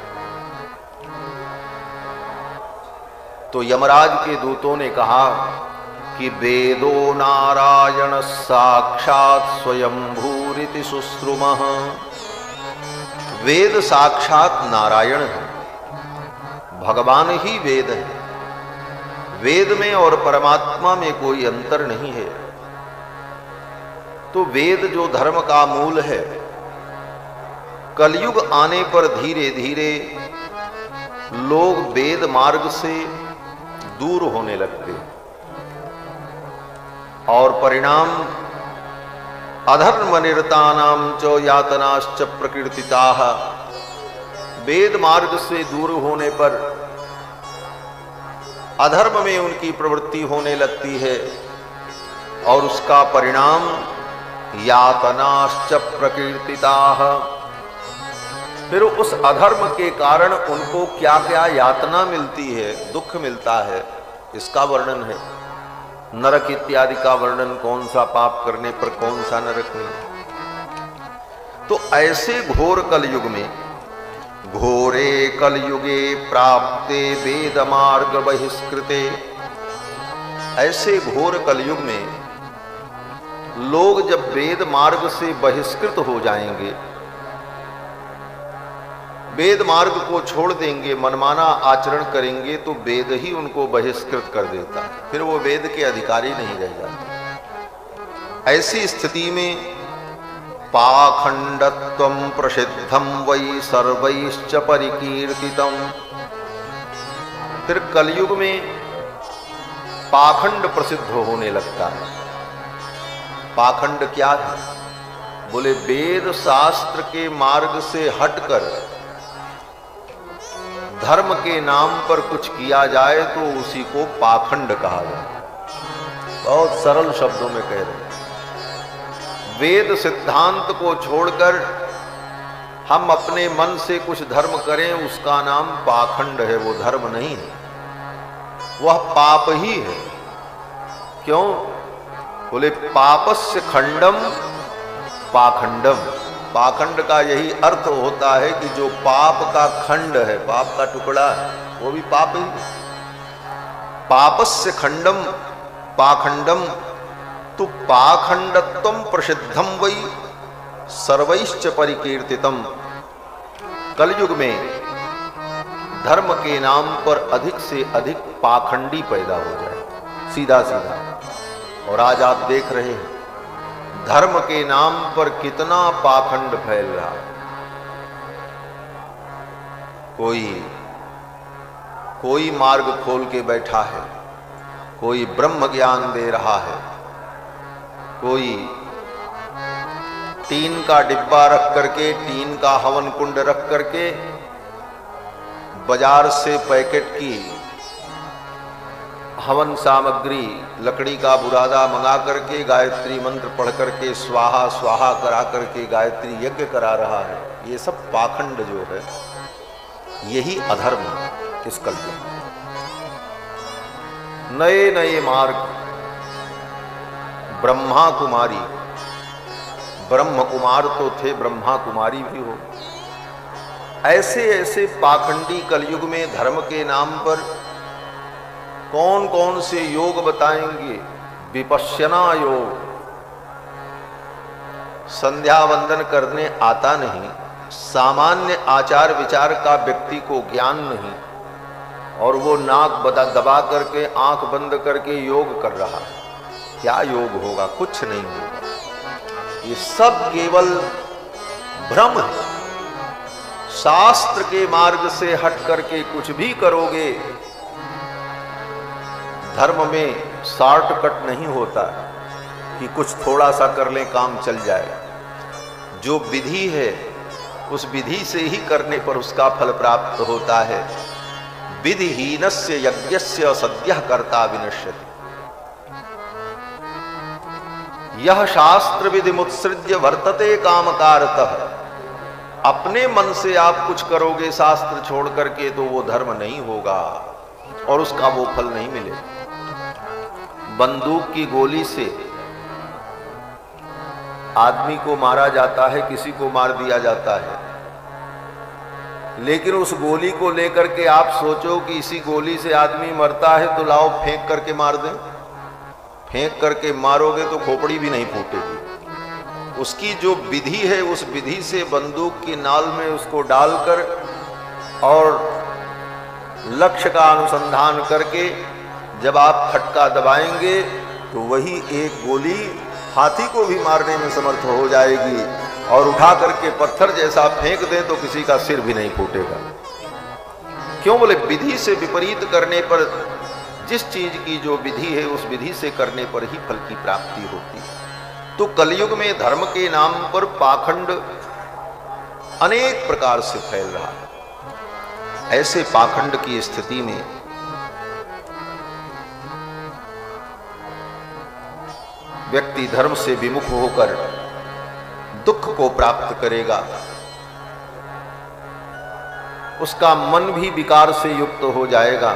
तो यमराज के दूतों ने कहा कि वेदो नारायण साक्षात् स्वयंभूरिति शुश्रुमः। वेद साक्षात नारायण है, भगवान ही वेद है। वेद में और परमात्मा में कोई अंतर नहीं है। तो वेद जो धर्म का मूल है, कलयुग आने पर धीरे धीरे लोग वेद मार्ग से दूर होने लगते हैं और परिणाम अधर्म निरतानाम च यातनाश्च प्रकीर्तिताः। वेद मार्ग से दूर होने पर अधर्म में उनकी प्रवृत्ति होने लगती है और उसका परिणाम यातनाश्च प्रकीर्तिताः। फिर उस अधर्म के कारण उनको क्या क्या यातना मिलती है, दुख मिलता है, इसका वर्णन है। नरक इत्यादि का वर्णन, कौन सा पाप करने पर कौन सा नरक नहीं। तो ऐसे घोर कलयुग में, घोरे कलयुगे प्राप्ते वेद मार्ग बहिष्कृते, ऐसे घोर कलयुग में लोग जब वेद मार्ग से बहिष्कृत हो जाएंगे, वेद मार्ग को छोड़ देंगे, मनमाना आचरण करेंगे, तो वेद ही उनको बहिष्कृत कर देता, फिर वो वेद के अधिकारी नहीं रह जाते। ऐसी स्थिति में पाखंडत्वं प्रसिद्धं वै सर्वैश्च परिकीर्तितम्, फिर कलयुग में पाखंड प्रसिद्ध होने लगता है। पाखंड क्या है? बोले वेद शास्त्र के मार्ग से हटकर धर्म के नाम पर कुछ किया जाए तो उसी को पाखंड कहा जाए। बहुत सरल शब्दों में कह रहे हैं, वेद सिद्धांत को छोड़कर हम अपने मन से कुछ धर्म करें, उसका नाम पाखंड है, वो धर्म नहीं है, वह पाप ही है। क्यों? बोले पापस्य खंडम पाखंडम। पाखंड का यही अर्थ होता है कि जो पाप का खंड है, पाप का टुकड़ा है, वो भी पाप ही है। पापस्य खंडम पाखंडम, तो पाखंडत्वं प्रसिद्धम वै सर्वैश्च परिकीर्तितम। कलयुग में धर्म के नाम पर अधिक से अधिक पाखंडी पैदा हो जाए, सीधा सीधा। और आज आप देख रहे हैं धर्म के नाम पर कितना पाखंड फैल रहा है। कोई मार्ग खोल के बैठा है, कोई ब्रह्म ज्ञान दे रहा है, कोई टीन का डिब्बा रख करके, टीन का हवन कुंड रख करके बाजार से पैकेट की हवन सामग्री, लकड़ी का बुरादा मंगा करके गायत्री मंत्र पढ़ करके स्वाहा स्वाहा करा करके गायत्री यज्ञ करा रहा है। ये सब पाखंड जो है, यही अधर्म है इस कलयुग में। नए नए मार्ग, ब्रह्मा कुमारी, ब्रह्म कुमार तो थे, ब्रह्मा कुमारी भी हो। ऐसे ऐसे पाखंडी कलयुग में धर्म के नाम पर कौन कौन से योग बताएंगे। विपश्यना योग, संध्या वंदन करने आता नहीं, सामान्य आचार विचार का व्यक्ति को ज्ञान नहीं, और वो नाक दबा करके आंख बंद करके योग कर रहा है। क्या योग होगा? कुछ नहीं होगा। ये सब केवल भ्रम है। शास्त्र के मार्ग से हट करके कुछ भी करोगे, धर्म में शॉर्टकट नहीं होता कि कुछ थोड़ा सा कर लें काम चल जाए। जो विधि है उस विधि से ही करने पर उसका फल प्राप्त होता है। विधिहीनस्य यज्ञस्य सद्यः कर्ता विनश्यति। यह शास्त्र विधि मुत्सृज्य वर्तते कामकारतः। अपने मन से आप कुछ करोगे शास्त्र छोड़ करके तो वो धर्म नहीं होगा और उसका वो फल नहीं मिलेगा। बंदूक की गोली से आदमी को मारा जाता है, किसी को मार दिया जाता है, लेकिन उस गोली को लेकर के आप सोचो कि इसी गोली से आदमी मरता है तो लाओ फेंक करके मार दें। फेंक करके मारोगे तो खोपड़ी भी नहीं फूटेगी। उसकी जो विधि है उस विधि से बंदूक की नाल में उसको डालकर और लक्ष्य का अनुसंधान करके जब आप खटका दबाएंगे तो वही एक गोली हाथी को भी मारने में समर्थ हो जाएगी, और उठा करके पत्थर जैसा फेंक दें तो किसी का सिर भी नहीं फूटेगा। क्यों? बोले विधि से विपरीत करने पर, जिस चीज की जो विधि है उस विधि से करने पर ही फल की प्राप्ति होती है। तो कलयुग में धर्म के नाम पर पाखंड अनेक प्रकार से फैल रहा है। ऐसे पाखंड की स्थिति में व्यक्ति धर्म से विमुख होकर दुख को प्राप्त करेगा। उसका मन भी विकार से युक्त हो जाएगा।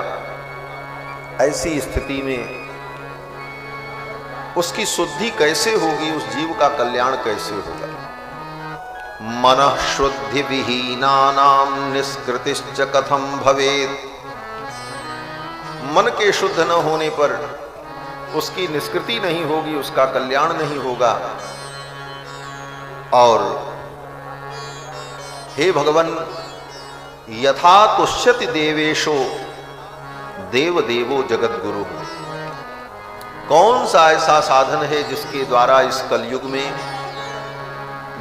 ऐसी स्थिति में उसकी शुद्धि कैसे होगी, उस जीव का कल्याण कैसे होगा? मनः शुद्धि विहीनानां निष्कृतिश्च कथं भवेत्। मन के शुद्ध न होने पर उसकी निष्कृति नहीं होगी, उसका कल्याण नहीं होगा। और हे भगवान, यथा तुष्यति देवेशो देव देवो जगत गुरु, कौन सा ऐसा साधन है जिसके द्वारा इस कलयुग में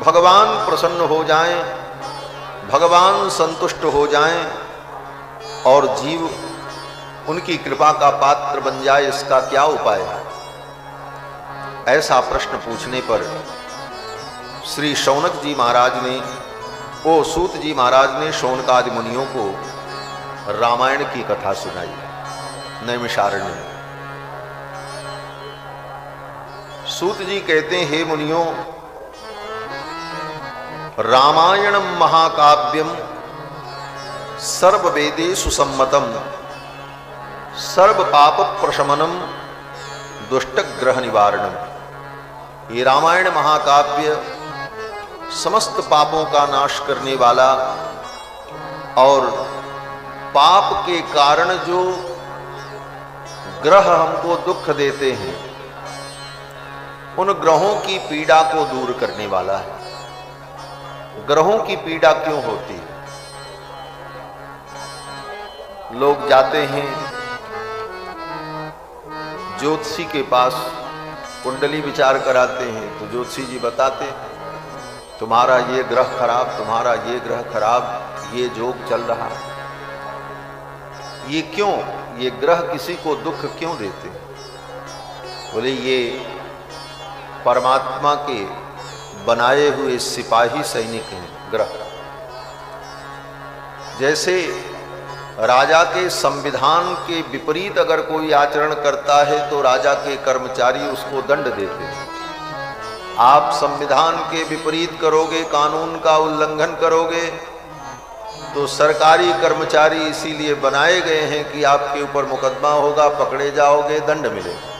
भगवान प्रसन्न हो जाएं, भगवान संतुष्ट हो जाएं और जीव उनकी कृपा का पात्र बन जाए, इसका क्या उपाय है? ऐसा प्रश्न पूछने पर श्री शौनक जी महाराज ने, ओ सूत जी महाराज ने शौनकादि मुनियों को रामायण की कथा सुनाई नैमिषारण्य में। सूत जी कहते हैं, हे मुनियों, रामायणम महाकाव्यम सर्ववेदेषु सम्मतम सर्व पाप प्रशमनम दुष्ट ग्रह निवारणम। ये रामायण महाकाव्य समस्त पापों का नाश करने वाला और पाप के कारण जो ग्रह हमको दुख देते हैं, उन ग्रहों की पीड़ा को दूर करने वाला है। ग्रहों की पीड़ा क्यों होती है? लोग जाते हैं ज्योतिषी के पास, कुंडली विचार कराते हैं, तो ज्योतिषी जी बताते हैं तुम्हारा ये ग्रह खराब, तुम्हारा ये ग्रह खराब, ये योग चल रहा है। ये क्यों? ये ग्रह किसी को दुख क्यों देते? बोले ये परमात्मा के बनाए हुए सिपाही सैनिक हैं ग्रह। जैसे राजा के संविधान के विपरीत अगर कोई आचरण करता है तो राजा के कर्मचारी उसको दंड देते हैं। आप संविधान के विपरीत करोगे, कानून का उल्लंघन करोगे, तो सरकारी कर्मचारी इसीलिए बनाए गए हैं कि आपके ऊपर मुकदमा होगा, पकड़े जाओगे, दंड मिलेगा।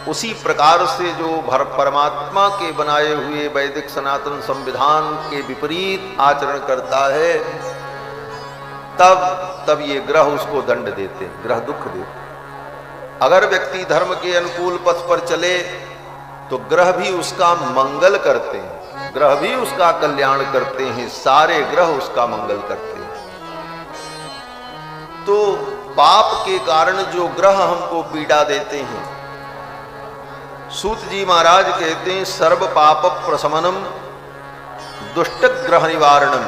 उसी प्रकार से जो परमात्मा के बनाए हुए वैदिक सनातन संविधान के विपरीत आचरण करता है, तब ये ग्रह उसको दंड देते हैं, ग्रह दुख देते। अगर व्यक्ति धर्म के अनुकूल पथ पर चले तो ग्रह भी उसका मंगल करते हैं, ग्रह भी उसका कल्याण करते हैं, सारे ग्रह उसका मंगल करते हैं। तो पाप के कारण जो ग्रह हमको पीड़ा देते हैं, सूत जी महाराज कहते हैं सर्व पाप प्रशमनम दुष्ट ग्रह निवारणम।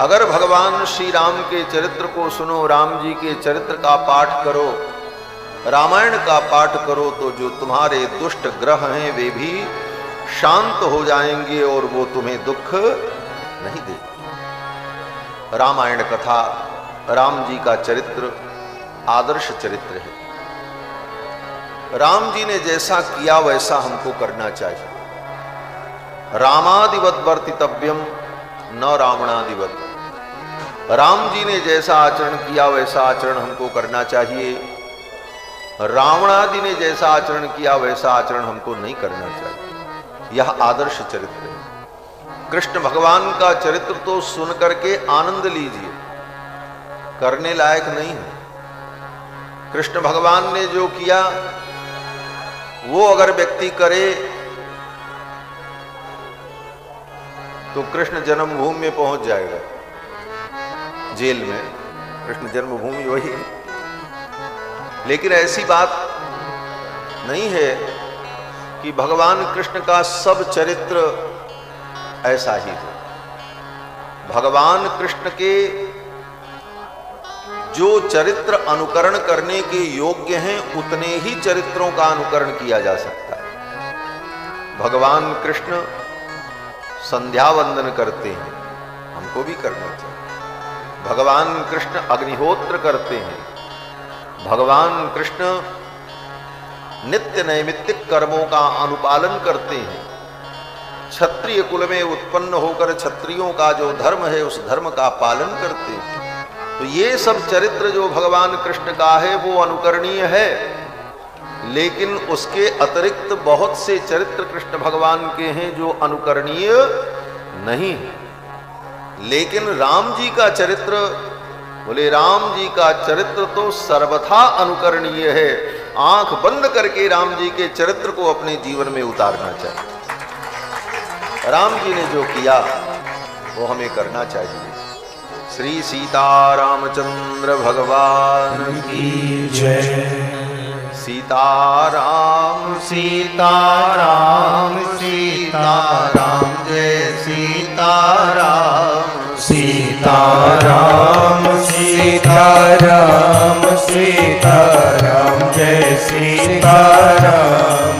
अगर भगवान श्री राम के चरित्र को सुनो, राम जी के चरित्र का पाठ करो, रामायण का पाठ करो, तो जो तुम्हारे दुष्ट ग्रह हैं वे भी शांत हो जाएंगे और वो तुम्हें दुख नहीं देंगे। रामायण कथा, राम जी का चरित्र आदर्श चरित्र है। राम जी ने जैसा किया वैसा हमको करना चाहिए। रामादिवत वर्तितव्यम न रावणादिवत। राम जी ने जैसा आचरण किया वैसा आचरण हमको करना चाहिए। रावणादि ने जैसा आचरण किया वैसा आचरण हमको नहीं करना चाहिए। यह आदर्श चरित्र है। कृष्ण भगवान का चरित्र तो सुन करके आनंद लीजिए, करने लायक नहीं है। कृष्ण भगवान ने जो किया वो अगर व्यक्ति करे तो कृष्ण जन्मभूमि में पहुंच जाएगा, जेल में। कृष्ण जन्मभूमि वही है, लेकिन ऐसी बात नहीं है कि भगवान कृष्ण का सब चरित्र ऐसा ही हो। भगवान कृष्ण के जो चरित्र अनुकरण करने के योग्य हैं उतने ही चरित्रों का अनुकरण किया जा सकता है। भगवान कृष्ण संध्या वंदन करते हैं, हमको भी करना चाहिए। भगवान कृष्ण अग्निहोत्र करते हैं। भगवान कृष्ण नित्य नैमित्तिक कर्मों का अनुपालन करते हैं। क्षत्रिय कुल में उत्पन्न होकर क्षत्रियों का जो धर्म है उस धर्म का पालन करते हैं। तो ये सब चरित्र जो भगवान कृष्ण का है वो अनुकरणीय है, लेकिन उसके अतिरिक्त बहुत से चरित्र कृष्ण भगवान के हैं जो अनुकरणीय नहीं है। लेकिन राम जी का चरित्र, बोले राम जी का चरित्र तो सर्वथा अनुकरणीय है। आंख बंद करके राम जी के चरित्र को अपने जीवन में उतारना चाहिए। राम जी ने जो किया वो हमें करना चाहिए। श्री सीतारामचंद्र भगवान की जय। सीताराम सीताराम सीताराम जय सीताराम सीताराम सीताराम सीताराम जय सीताराम।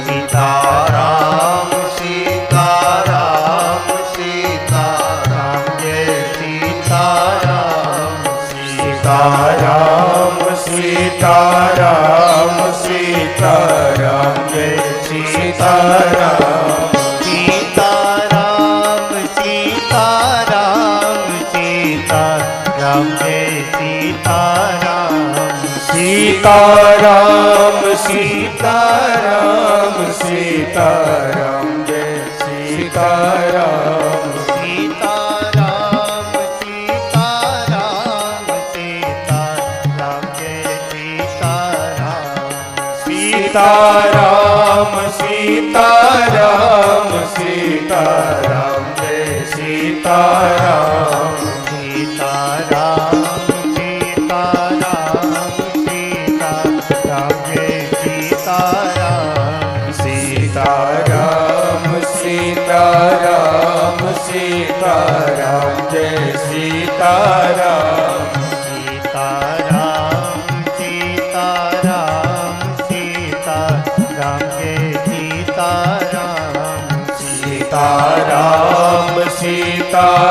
सीताराम सीताराम सीताराम जय सीताराम। सीताराम सीताराम सीताराम जय सीताराम। सीताराम सीताराम सीताराम जय सीताराम। सीताराम सीताराम सीताराम जय सीताराम। सीताराम सीताराम सीताराम जय सीताराम। सीताराम सीताराम सीताराम जय सीताराम। सीताराम सीताराम सीताराम जय सीताराम। सीताराम सीताराम सीताराम जय सीताराम। सीताराम सीताराम सीताराम जय सीताराम। सीताराम सीताराम सीताराम जय सीताराम। सीताराम सीताराम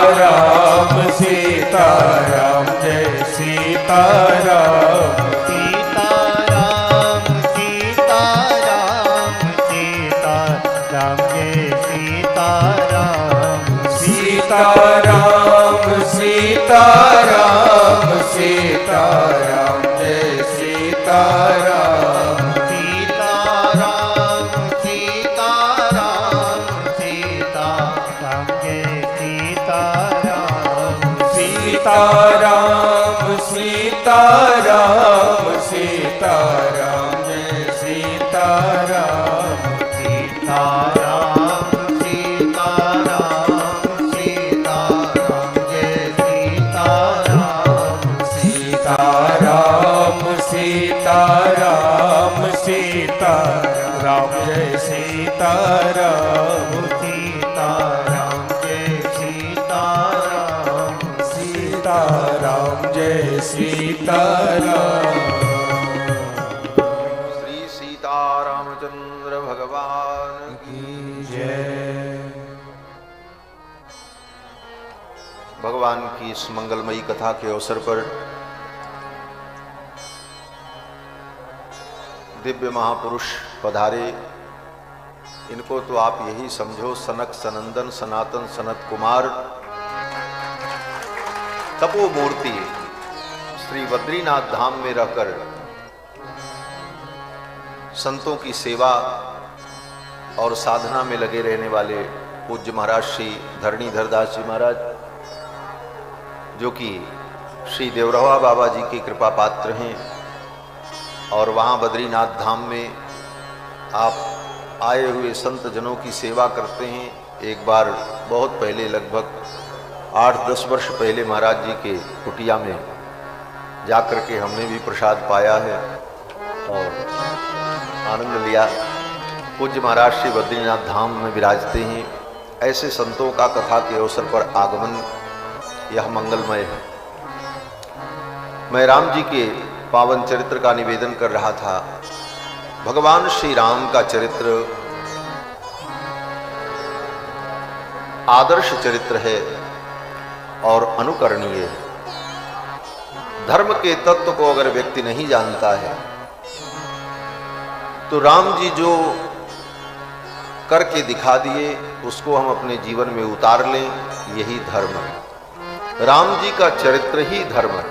सीताराम जय सीताराम। सीताराम सीताराम सीताराम जय सीताराम। सीताराम सीताराम सीताराम जय सीताराम। सीताराम सीताराम सीताराम जय सीताराम। सीताराम सीताराम सीताराम जय सीताराम। सीताराम सीताराम सीताराम जय सीताराम। सीताराम जय सीताराम। सीताराम जय सीताराम। श्री सीतारामचंद्र भगवान की जय। भगवान की इस मंगलमयी कथा के अवसर पर दिव्य महापुरुष पधारे। इनको तो आप यही समझो सनक सनंदन सनातन सनत कुमार तपो मूर्ति श्री बद्रीनाथ धाम में रहकर संतों की सेवा और साधना में लगे रहने वाले पूज्य महाराज श्री धरणीधर दास जी महाराज, जो कि श्री देवरवा बाबा जी के कृपा पात्र हैं और वहाँ बद्रीनाथ धाम में आप आए हुए संत जनों की सेवा करते हैं। एक बार बहुत पहले लगभग 8-10 वर्ष पहले महाराज जी के कुटिया में जाकर के हमने भी प्रसाद पाया है और आनंद लिया। पूज्य महाराज श्री बद्रीनाथ धाम में विराजते हैं। ऐसे संतों का कथा के अवसर पर आगमन यह मंगलमय है। मैं राम जी के पावन चरित्र का निवेदन कर रहा था। भगवान श्री राम का चरित्र आदर्श चरित्र है और अनुकरणीय है। धर्म के तत्व को अगर व्यक्ति नहीं जानता है तो राम जी जो करके दिखा दिए उसको हम अपने जीवन में उतार लें, यही धर्म है। राम जी का चरित्र ही धर्म है।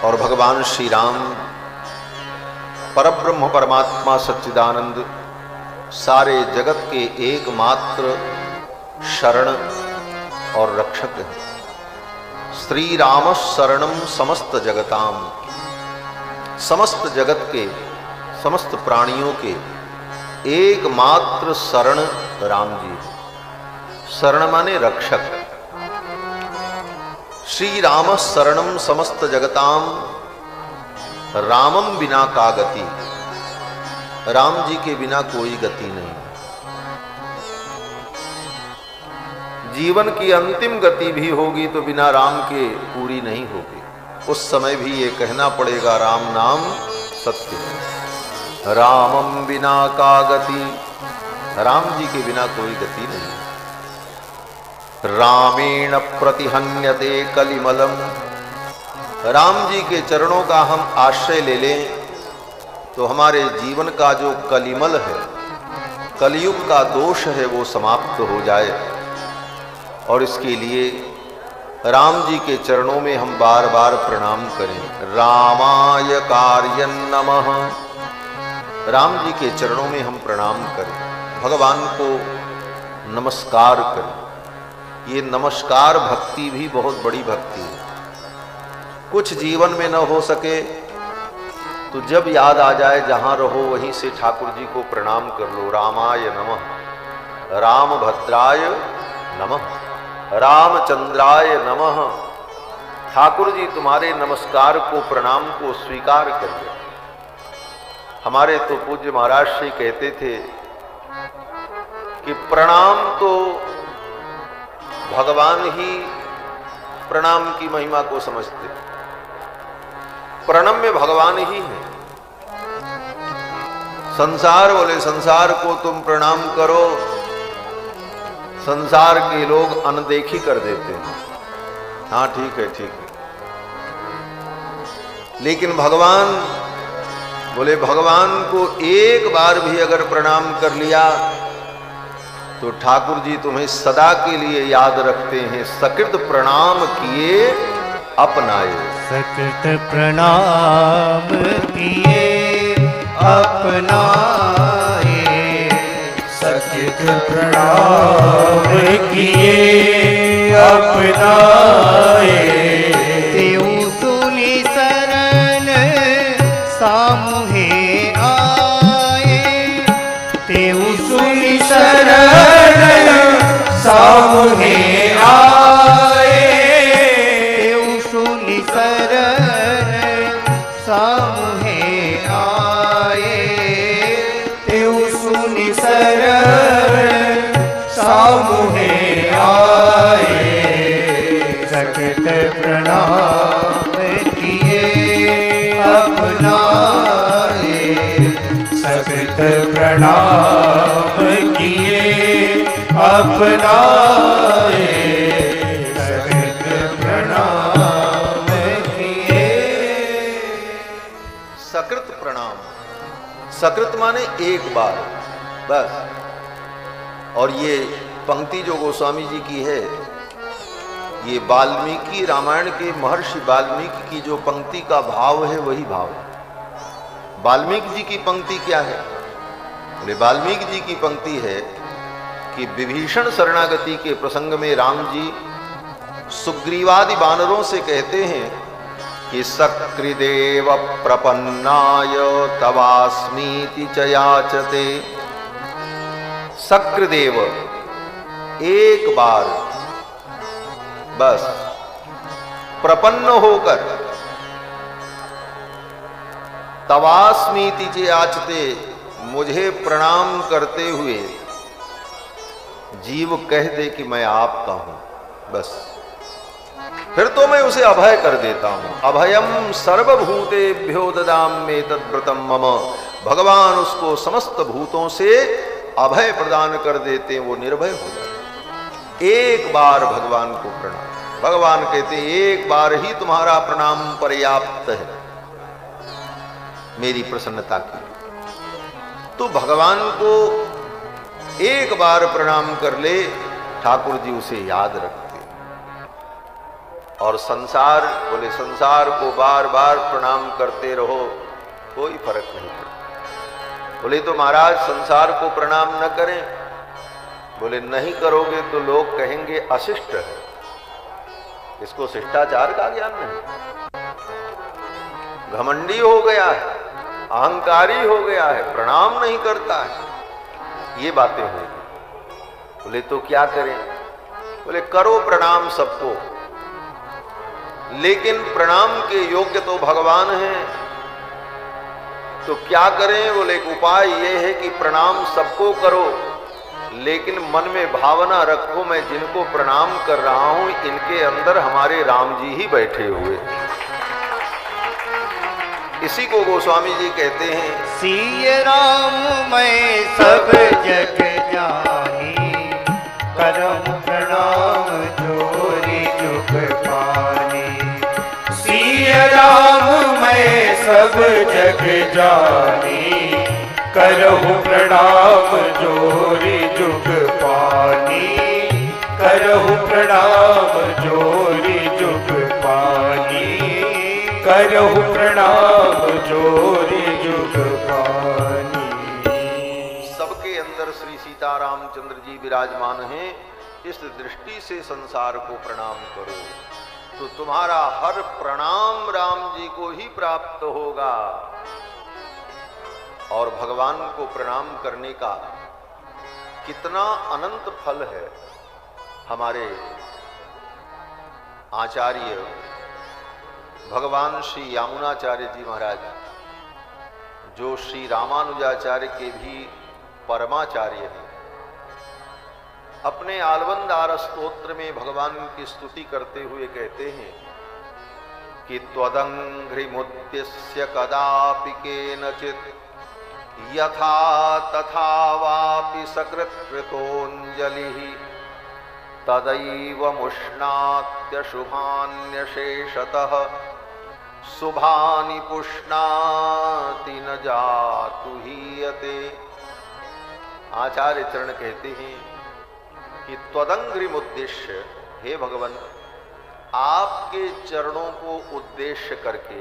और भगवान श्री राम परब्रह्म परमात्मा सच्चिदानंद सारे जगत के एकमात्र शरण और रक्षक हैं। श्री राम शरणम समस्त जगताम समस्त जगत के, समस्त प्राणियों के एकमात्र शरण राम जी है। शरण माने रक्षक। श्री राम शरणम समस्त जगताम रामम बिना का गति। राम जी के बिना कोई गति नहीं। जीवन की अंतिम गति भी होगी तो बिना राम के पूरी नहीं होगी। उस समय भी ये कहना पड़ेगा राम नाम सत्य है। रामम बिना का गति। राम जी के बिना कोई गति नहीं। रामेण प्रतिहन्यते कलिमलम। राम जी के चरणों का हम आश्रय ले लें तो हमारे जीवन का जो कलिमल है, कलयुग का दोष है, वो समाप्त हो जाए। और इसके लिए राम जी के चरणों में हम बार बार प्रणाम करें। रामाय कार्यं नमः। राम जी के चरणों में हम प्रणाम करें, भगवान को नमस्कार करें। ये नमस्कार भक्ति भी बहुत बड़ी भक्ति है। कुछ जीवन में न हो सके तो जब याद आ जाए, जहां रहो वहीं से ठाकुर जी को प्रणाम कर लो। रामाय नमः, रामभद्राय नमः, रामचंद्राय नमः। ठाकुर जी तुम्हारे नमस्कार को, प्रणाम को स्वीकार करिए। हमारे तो पूज्य महाराज श्री कहते थे कि प्रणाम तो भगवान ही प्रणाम की महिमा को समझते। प्रणम में भगवान ही है। संसार बोले संसार को तुम प्रणाम करो, संसार के लोग अनदेखी कर देते हैं। हाँ ठीक है, ठीक है। लेकिन भगवान बोले भगवान को एक बार भी अगर प्रणाम कर लिया तो ठाकुर जी तुम्हें सदा के लिए याद रखते हैं। सकृत प्रणाम किए अपनाए। सकृत प्रणाम किए अपनाए। सकृत प्रणाम किए अपनाए। तेऊ सुनि शरण सामुहे आए। तेऊ सुनि शरण सामुहे आए। तेऊ सुनि शरण सामुहे आए। तेऊ सुनि शरण सामुहे आए। सकृत प्रणाम किए अपनाए। सकृत प्रणाम किए अपनाए। सकृत प्रणाम किए। सकृत प्रणाम, सकृत माने एक बार बस। और ये पंक्ति जो गोस्वामी जी की है, ये वाल्मीकि रामायण के महर्षि वाल्मीकि की जो पंक्ति का भाव है वही भाव है। वाल्मीकि जी की पंक्ति क्या है? बोले वाल्मीकि जी की पंक्ति है कि विभीषण शरणागति के प्रसंग में राम जी सुग्रीवादि वानरों से कहते हैं कि सकृदेव प्रपन्नाय तवास्मीति च याचते। सकृदेव एक बार बस प्रपन्न होकर तवास्मीति च याचते, मुझे प्रणाम करते हुए जीव कह दे कि मैं आपका हूं, बस फिर तो मैं उसे अभय कर देता हूं। अभयम सर्वभूतेभ्यो ददाम्ये तद्व्रतम मम। भगवान उसको समस्त भूतों से अभय प्रदान कर देते, वो निर्भय हो जाए। एक बार भगवान को प्रणाम। भगवान कहते एक बार ही तुम्हारा प्रणाम पर्याप्त है मेरी प्रसन्नता की। तो भगवान को एक बार प्रणाम कर ले, ठाकुर जी उसे याद रखते। और संसार बोले संसार को बार बार प्रणाम करते रहो, कोई फर्क नहीं पड़ता। बोले तो महाराज संसार को प्रणाम न करें। बोले नहीं करोगे तो लोग कहेंगे अशिष्ट है, इसको शिष्टाचार का ज्ञान नहीं। घमंडी हो गया है, अहंकारी हो गया है, प्रणाम नहीं करता है, ये बातें होंगी। बोले तो क्या करें? बोले करो प्रणाम सबको, लेकिन प्रणाम के योग्य तो भगवान हैं, तो क्या करें? बोले एक उपाय ये है कि प्रणाम सबको करो, लेकिन मन में भावना रखो मैं जिनको प्रणाम कर रहा हूं इनके अंदर हमारे राम जी ही बैठे हुए। इसी को गोस्वामी जी कहते हैं, सिय राम मैं सब जग जानी, करम प्रणाम जोरी जुग पानी। सिय राम मैं सब जग जानी, करहु प्रणाम जोरी जुग पानी। करहु प्रणाम जोरी जुग पानी, करहु प्रणाम जोरी जुग पानी। सबके अंदर श्री सीतारामचंद्र जी विराजमान हैं, इस दृष्टि से संसार को प्रणाम करो तो तुम्हारा हर प्रणाम राम जी को ही प्राप्त होगा। और भगवान को प्रणाम करने का कितना अनंत फल है। हमारे आचार्य भगवान श्री यामुनाचार्य जी महाराज, जो श्री रामानुजाचार्य के भी परमाचार्य हैं, अपने आलवंदार स्तोत्र में भगवान की स्तुति करते हुए कहते हैं कि त्वदंघ्रिमुद्दिश्य कदापि केनचित् यथा तथा वापि सकृत्कृतोऽञ्जलिः तदैव मुष्णात्यशुभान्यशेषतः शुभानि पुष्णाति न जातु हीयते। आचार्य चरण कहते हैं कि त्वदंघ्रिमुद्दिश्य, हे भगवान, आपके चरणों को उद्देश्य करके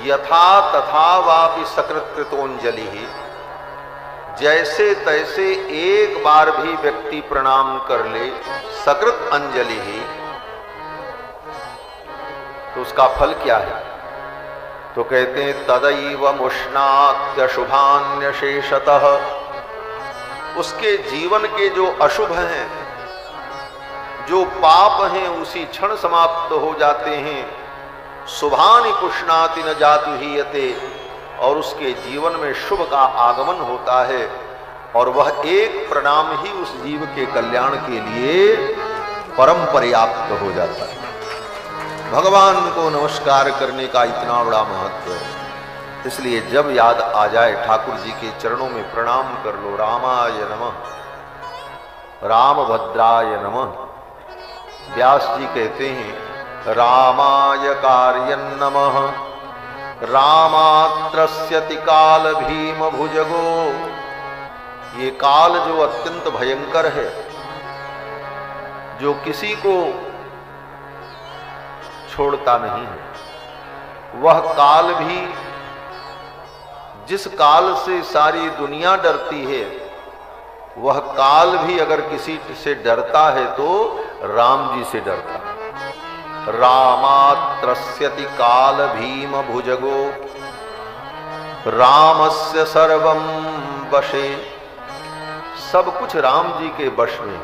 यथा तथा वापि सकृत्कृतोंजलि, जैसे तैसे एक बार भी व्यक्ति प्रणाम कर ले, सकृत अंजलि ही, तो उसका फल क्या है? तो कहते हैं तदैव मुष्णात्य शुभान्यशेषतः, उसके जीवन के जो अशुभ हैं, जो पाप हैं, उसी क्षण समाप्त हो जाते हैं। शुभानि पुष्णाति न जातु हीयते, और उसके जीवन में शुभ का आगमन होता है, और वह एक प्रणाम ही उस जीव के कल्याण के लिए परम पर्याप्त हो जाता है। भगवान को नमस्कार करने का इतना बड़ा महत्व है, इसलिए जब याद आ जाए ठाकुर जी के चरणों में प्रणाम कर लो। रामाय नमः, रामभद्राय नमः। व्यास जी कहते हैं रामाय कार्यं नमः, रामात्रस्यति काल भीम भुजगो। ये काल जो अत्यंत भयंकर है, जो किसी को छोड़ता नहीं है, वह काल भी, जिस काल से सारी दुनिया डरती है, वह काल भी अगर किसी से डरता है तो राम जी से डरता है। रामात्रस्यति काल भीम भुजगो, रामस्य सर्वं वशे। सब कुछ राम जी के वश में।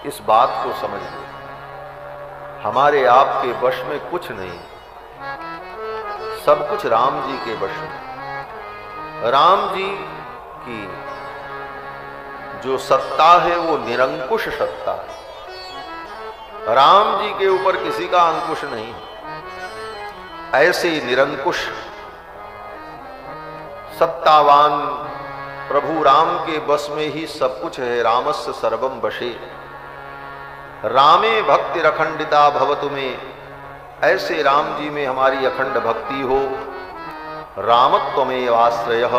इस बात को समझ लो, हमारे आपके वश में कुछ नहीं, सब कुछ राम जी के वश में। राम जी की जो सत्ता है वो निरंकुश सत्ता है। राम जी के ऊपर किसी का अंकुश नहीं। ऐसे निरंकुश सत्तावान प्रभु राम के बस में ही सब कुछ है। रामस्य सर्वम वशे, रामे भक्ति अखंडिता भवतु में। ऐसे राम जी में हमारी अखंड भक्ति हो। रामत्वमेव आश्रयः,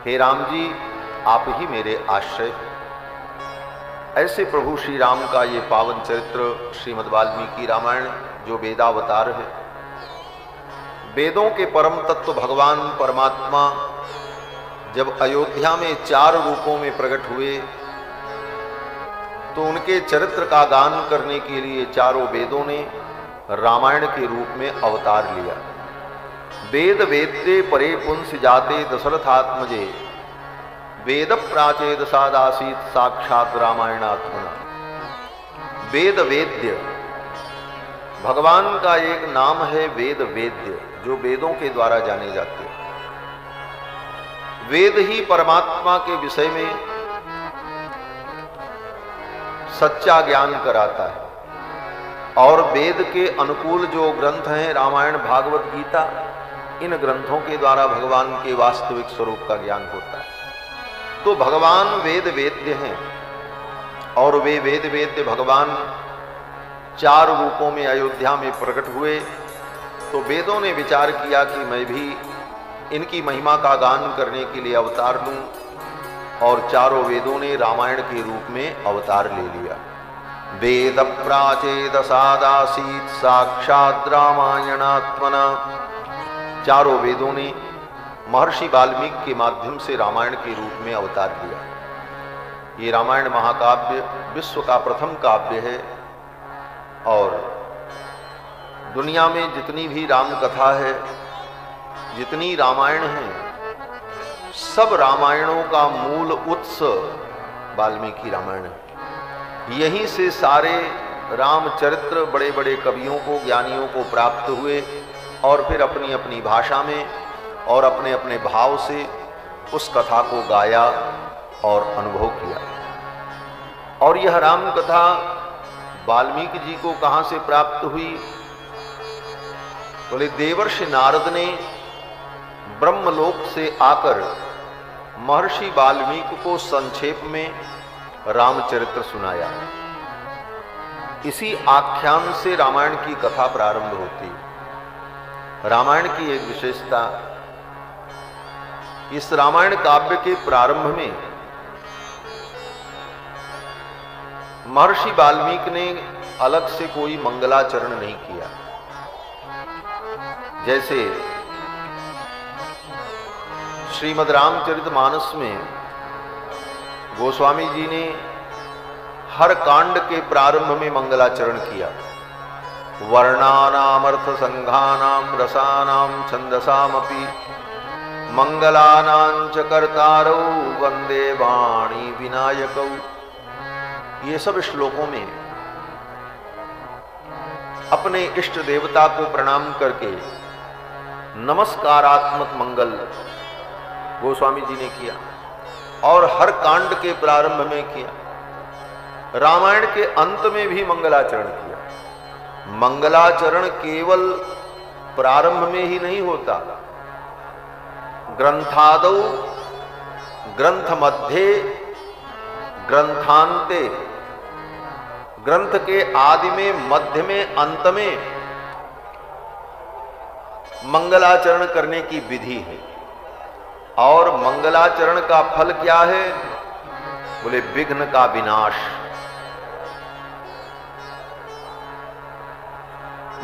हे राम जी आप ही मेरे आश्रय। ऐसे प्रभु श्री राम का ये पावन चरित्र श्रीमद् वाल्मीकि रामायण जो वेदावतार है, वेदों के परम तत्व भगवान परमात्मा जब अयोध्या में 4 रूपों में प्रकट हुए तो उनके चरित्र का गान करने के लिए चारों वेदों ने रामायण के रूप में अवतार लिया। वेद वेद्ये परे पुंस जाते दशरथात्मजे, वेद प्राचेद सादासीत साक्षात रामायणात्मना। वेद वेद्य भगवान का एक नाम है, वेद वेद्य, जो वेदों के द्वारा जाने जाते हैं। वेद ही परमात्मा के विषय में सच्चा ज्ञान कराता है और वेद के अनुकूल जो ग्रंथ हैं, रामायण भागवत गीता, इन ग्रंथों के द्वारा भगवान के वास्तविक स्वरूप का ज्ञान होता है। तो भगवान वेद वेद्य हैं और वे वेद वेद्य भगवान 4 रूपों में अयोध्या में प्रकट हुए। तो वेदों ने विचार किया कि मैं भी इनकी महिमा का गान करने के लिए अवतार लूं और चारों वेदों ने रामायण के रूप में अवतार ले लिया। वेद प्राचेद सादासीत साक्षात रामायणात्मना। चारों वेदों ने महर्षि वाल्मीकि के माध्यम से रामायण के रूप में अवतार लिया। ये रामायण महाकाव्य विश्व का प्रथम काव्य है और दुनिया में जितनी भी राम कथा है, जितनी रामायण है, सब रामायणों का मूल उत्स वाल्मीकि रामायण है। यहीं से सारे रामचरित्र बड़े बड़े कवियों को, ज्ञानियों को प्राप्त हुए और फिर अपनी अपनी भाषा में और अपने अपने भाव से उस कथा को गाया और अनुभव किया। और यह राम कथा वाल्मीकि जी को कहां से प्राप्त हुई? बोले देवर्षि नारद ने ब्रह्मलोक से आकर महर्षि वाल्मीकि को संक्षेप में रामचरित्र सुनाया। इसी आख्यान से रामायण की कथा प्रारंभ होती है। रामायण की एक विशेषता, इस रामायण काव्य के प्रारंभ में महर्षि वाल्मीकि ने अलग से कोई मंगलाचरण नहीं किया। जैसे श्रीमद् रामचरितमानस में गोस्वामी जी ने हर कांड के प्रारंभ में मंगलाचरण किया। वर्णानाम अर्थ संघानाम रसानाम छंदसामपि मंगलानां च कर्तारौ वंदे वाणी विनायकौ। ये सब श्लोकों में अपने इष्ट देवता को प्रणाम करके नमस्कारात्मक मंगल गोस्वामी जी ने किया और हर कांड के प्रारंभ में किया। रामायण के अंत में भी मंगलाचरण किया। मंगलाचरण केवल प्रारंभ में ही नहीं होता, ग्रंथादौ, ग्रंथ मध्ये, ग्रंथांते, ग्रंथ के आदि में, मध्य में, अंत में मंगलाचरण करने की विधि है। और मंगलाचरण का फल क्या है? बोले विघ्न का विनाश।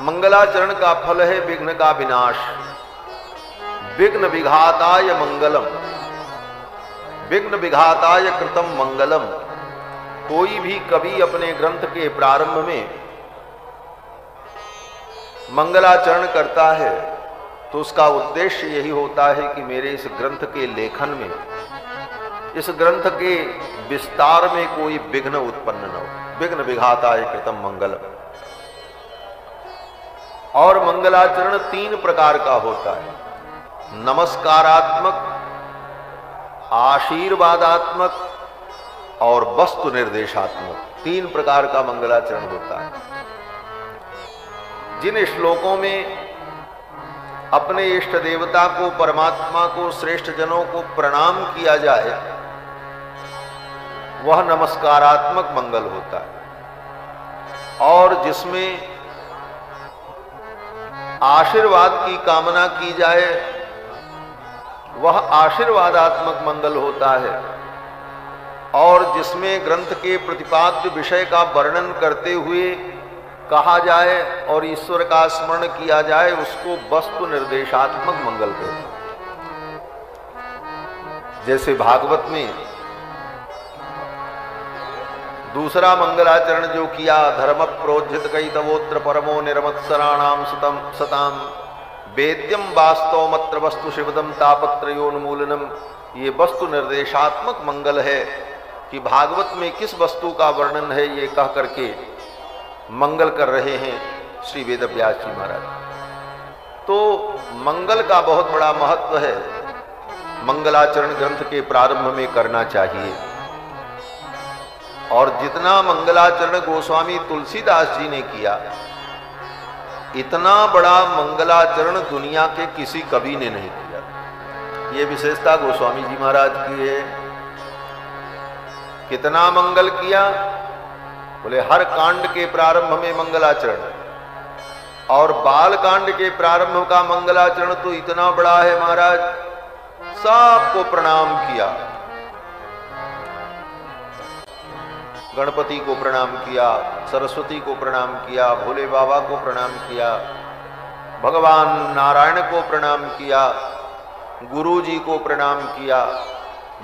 मंगलाचरण का फल है विघ्न का विनाश। विघ्न विघाताय मंगलम, विघ्न विघाताय कृतम मंगलम। कोई भी कवि अपने ग्रंथ के प्रारंभ में मंगलाचरण करता है तो उसका उद्देश्य यही होता है कि मेरे इस ग्रंथ के लेखन में, इस ग्रंथ के विस्तार में कोई विघ्न उत्पन्न न हो। विघ्न विघाताय कृतम मंगलम। और मंगलाचरण 3 प्रकार का होता है, नमस्कारात्मक, आशीर्वादात्मक और वस्तु निर्देशात्मक। 3 प्रकार का मंगलाचरण होता है। जिन श्लोकों में अपने इष्ट देवता को, परमात्मा को, श्रेष्ठ जनों को प्रणाम किया जाए वह नमस्कारात्मक मंगल होता है। और जिसमें आशीर्वाद की कामना की जाए वह आशीर्वादात्मक मंगल होता है। और जिसमें ग्रंथ के प्रतिपाद्य विषय का वर्णन करते हुए कहा जाए और ईश्वर का स्मरण किया जाए उसको वस्तु निर्देशात्मक मंगल कहते हैं। जैसे भागवत में दूसरा मंगलाचरण जो किया, धर्म प्रोज्झित कई तवोत्र परमो निर्मत्सराणाम सतम सताम वेद्यम वास्तव मत्र वस्तु शिवदम तापत्रयोन्मूलनम, ये वस्तु निर्देशात्मक मंगल है कि भागवत में किस वस्तु का वर्णन है ये कह करके मंगल कर रहे हैं श्री वेदव्यास जी महाराज। तो मंगल का बहुत बड़ा महत्व है, मंगलाचरण ग्रंथ के प्रारंभ में करना चाहिए। और जितना मंगलाचरण गोस्वामी तुलसीदास जी ने किया, इतना बड़ा मंगलाचरण दुनिया के किसी कवि ने नहीं किया। ये विशेषता गोस्वामी जी महाराज की है। कितना मंगल किया? बोले हर कांड के प्रारंभ में मंगलाचरण, और बाल कांड के प्रारंभ का मंगलाचरण तो इतना बड़ा है महाराज, सबको प्रणाम किया। गणपति को प्रणाम किया, सरस्वती को प्रणाम किया, भोले बाबा को प्रणाम किया, भगवान नारायण को प्रणाम किया, गुरु जी को प्रणाम किया,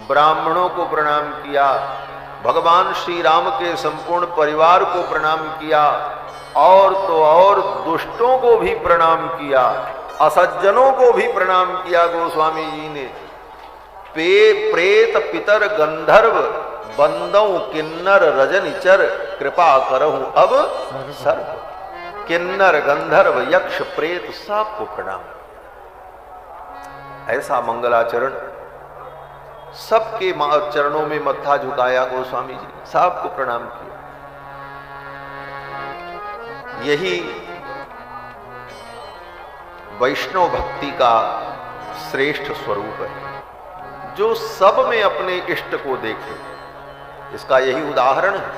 ब्राह्मणों को प्रणाम किया, भगवान श्री राम के संपूर्ण परिवार को प्रणाम किया, और तो और दुष्टों को भी प्रणाम किया, असज्जनों को भी प्रणाम किया गोस्वामी जी ने। प्रेत पितर गंधर्व बंदौ किन्नर रजनिचर कृपा करहु अब सर्व, किन्नर गंधर्व यक्ष प्रेत सबको प्रणाम। ऐसा मंगलाचरण, सबके चरणों में मत्था झुकाया गोस्वामी जी, सबको प्रणाम किया। यही वैष्णव भक्ति का श्रेष्ठ स्वरूप है, जो सब में अपने इष्ट को देखे। इसका यही उदाहरण है।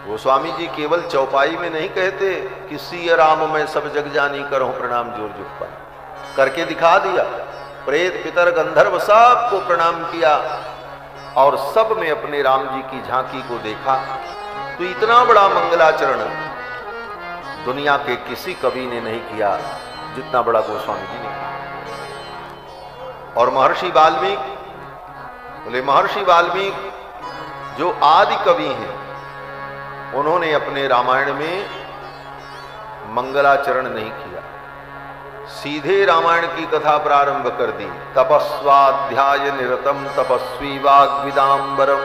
गोस्वामी जी केवल चौपाई में नहीं कहते कि सिय राम मैं सब जग जानी करहूं प्रणाम जोर जुग पाए, करके दिखा दिया। प्रेत पितर गंधर्व सबको प्रणाम किया और सब में अपने राम जी की झांकी को देखा। तो इतना बड़ा मंगलाचरण दुनिया के किसी कवि ने नहीं किया जितना बड़ा गोस्वामी जी ने किया। और महर्षि वाल्मीकि, बोले महर्षि वाल्मीकि जो आदि कवि हैं, उन्होंने अपने रामायण में मंगलाचरण नहीं किया, सीधे रामायण की कथा प्रारंभ कर दी। तपस्वाध्याय निरतम तपस्वी वाग्विदाम्बरम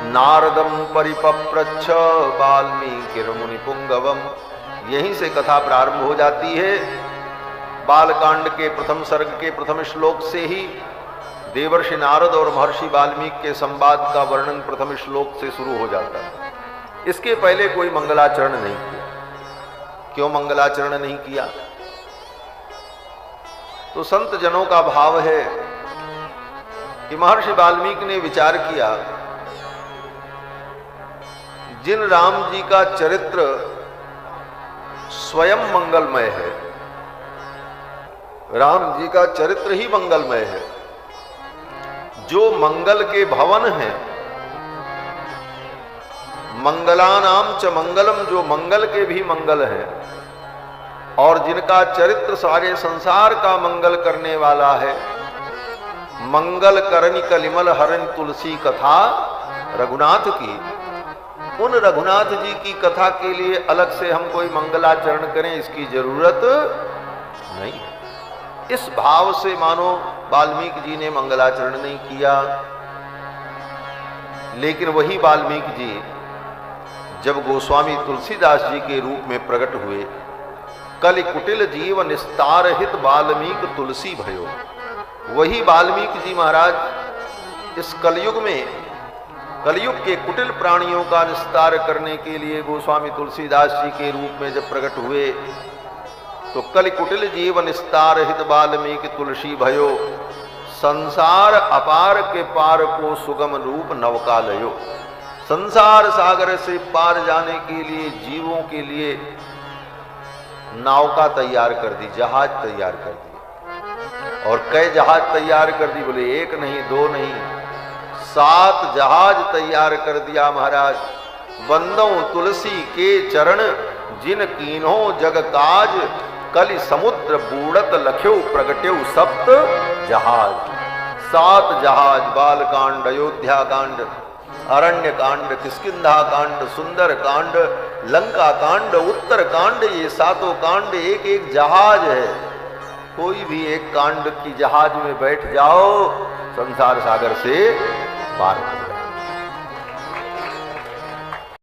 नारदम परिपप्रच्छ वाल्मीकिर्मुनि पुंगवम, यहीं से कथा प्रारंभ हो जाती है। बालकांड के प्रथम सर्ग के प्रथम श्लोक से ही देवर्षि नारद और महर्षि वाल्मीकि के संवाद का वर्णन प्रथम श्लोक से शुरू हो जाता है। इसके पहले कोई मंगलाचरण नहीं किया। क्यों मंगलाचरण नहीं किया? तो संत जनों का भाव है कि महर्षि वाल्मीकि ने विचार किया, जिन राम जी का चरित्र स्वयं मंगलमय है, राम जी का चरित्र ही मंगलमय है, जो मंगल के भवन हैं, मंगलानाम च मंगलम, जो मंगल के भी मंगल हैं, और जिनका चरित्र सारे संसार का मंगल करने वाला है। मंगल करनी कलिमल हरण तुलसी कथा रघुनाथ की, उन रघुनाथ जी की कथा के लिए अलग से हम कोई मंगलाचरण करें इसकी जरूरत नहीं है। इस भाव से मानो वाल्मीकि जी ने मंगलाचरण नहीं किया। लेकिन वही वाल्मीकि जी जब गोस्वामी तुलसीदास जी के रूप में प्रकट हुए, कलि कुटिल जीव निस्तार हित वाल्मीकि तुलसी भयो, वही वाल्मीकि जी महाराज इस कलयुग में, कलयुग के कुटिल प्राणियों का निस्तार करने के लिए गोस्वामी तुलसीदास जी के रूप में जब प्रकट हुए, तो कलि कुटिल जीव निस्तार हित वाल्मीकि तुलसी भयो, संसार अपार के पार को सुगम रूप नवका लयो। संसार सागर से पार जाने के लिए जीवों के लिए नाव का तैयार कर दी, जहाज तैयार कर दी। और कई जहाज तैयार कर दी? बोले एक नहीं, दो नहीं, 7 जहाज तैयार कर दिया महाराज। बंदों तुलसी के चरण जिन कीन्हों जग काज, कलि समुद्र बूढ़त लख्यो प्रगट्यो सप्त जहाज। 7 जहाज, बालकांड, अयोध्या कांड, अरण्य कांड, किष्किंधा कांड, सुंदर कांड, लंका कांड, उत्तर कांड, ये सातों कांड एक एक जहाज है। कोई भी एक कांड की जहाज में बैठ जाओ, संसार सागर से पार हो जाओ।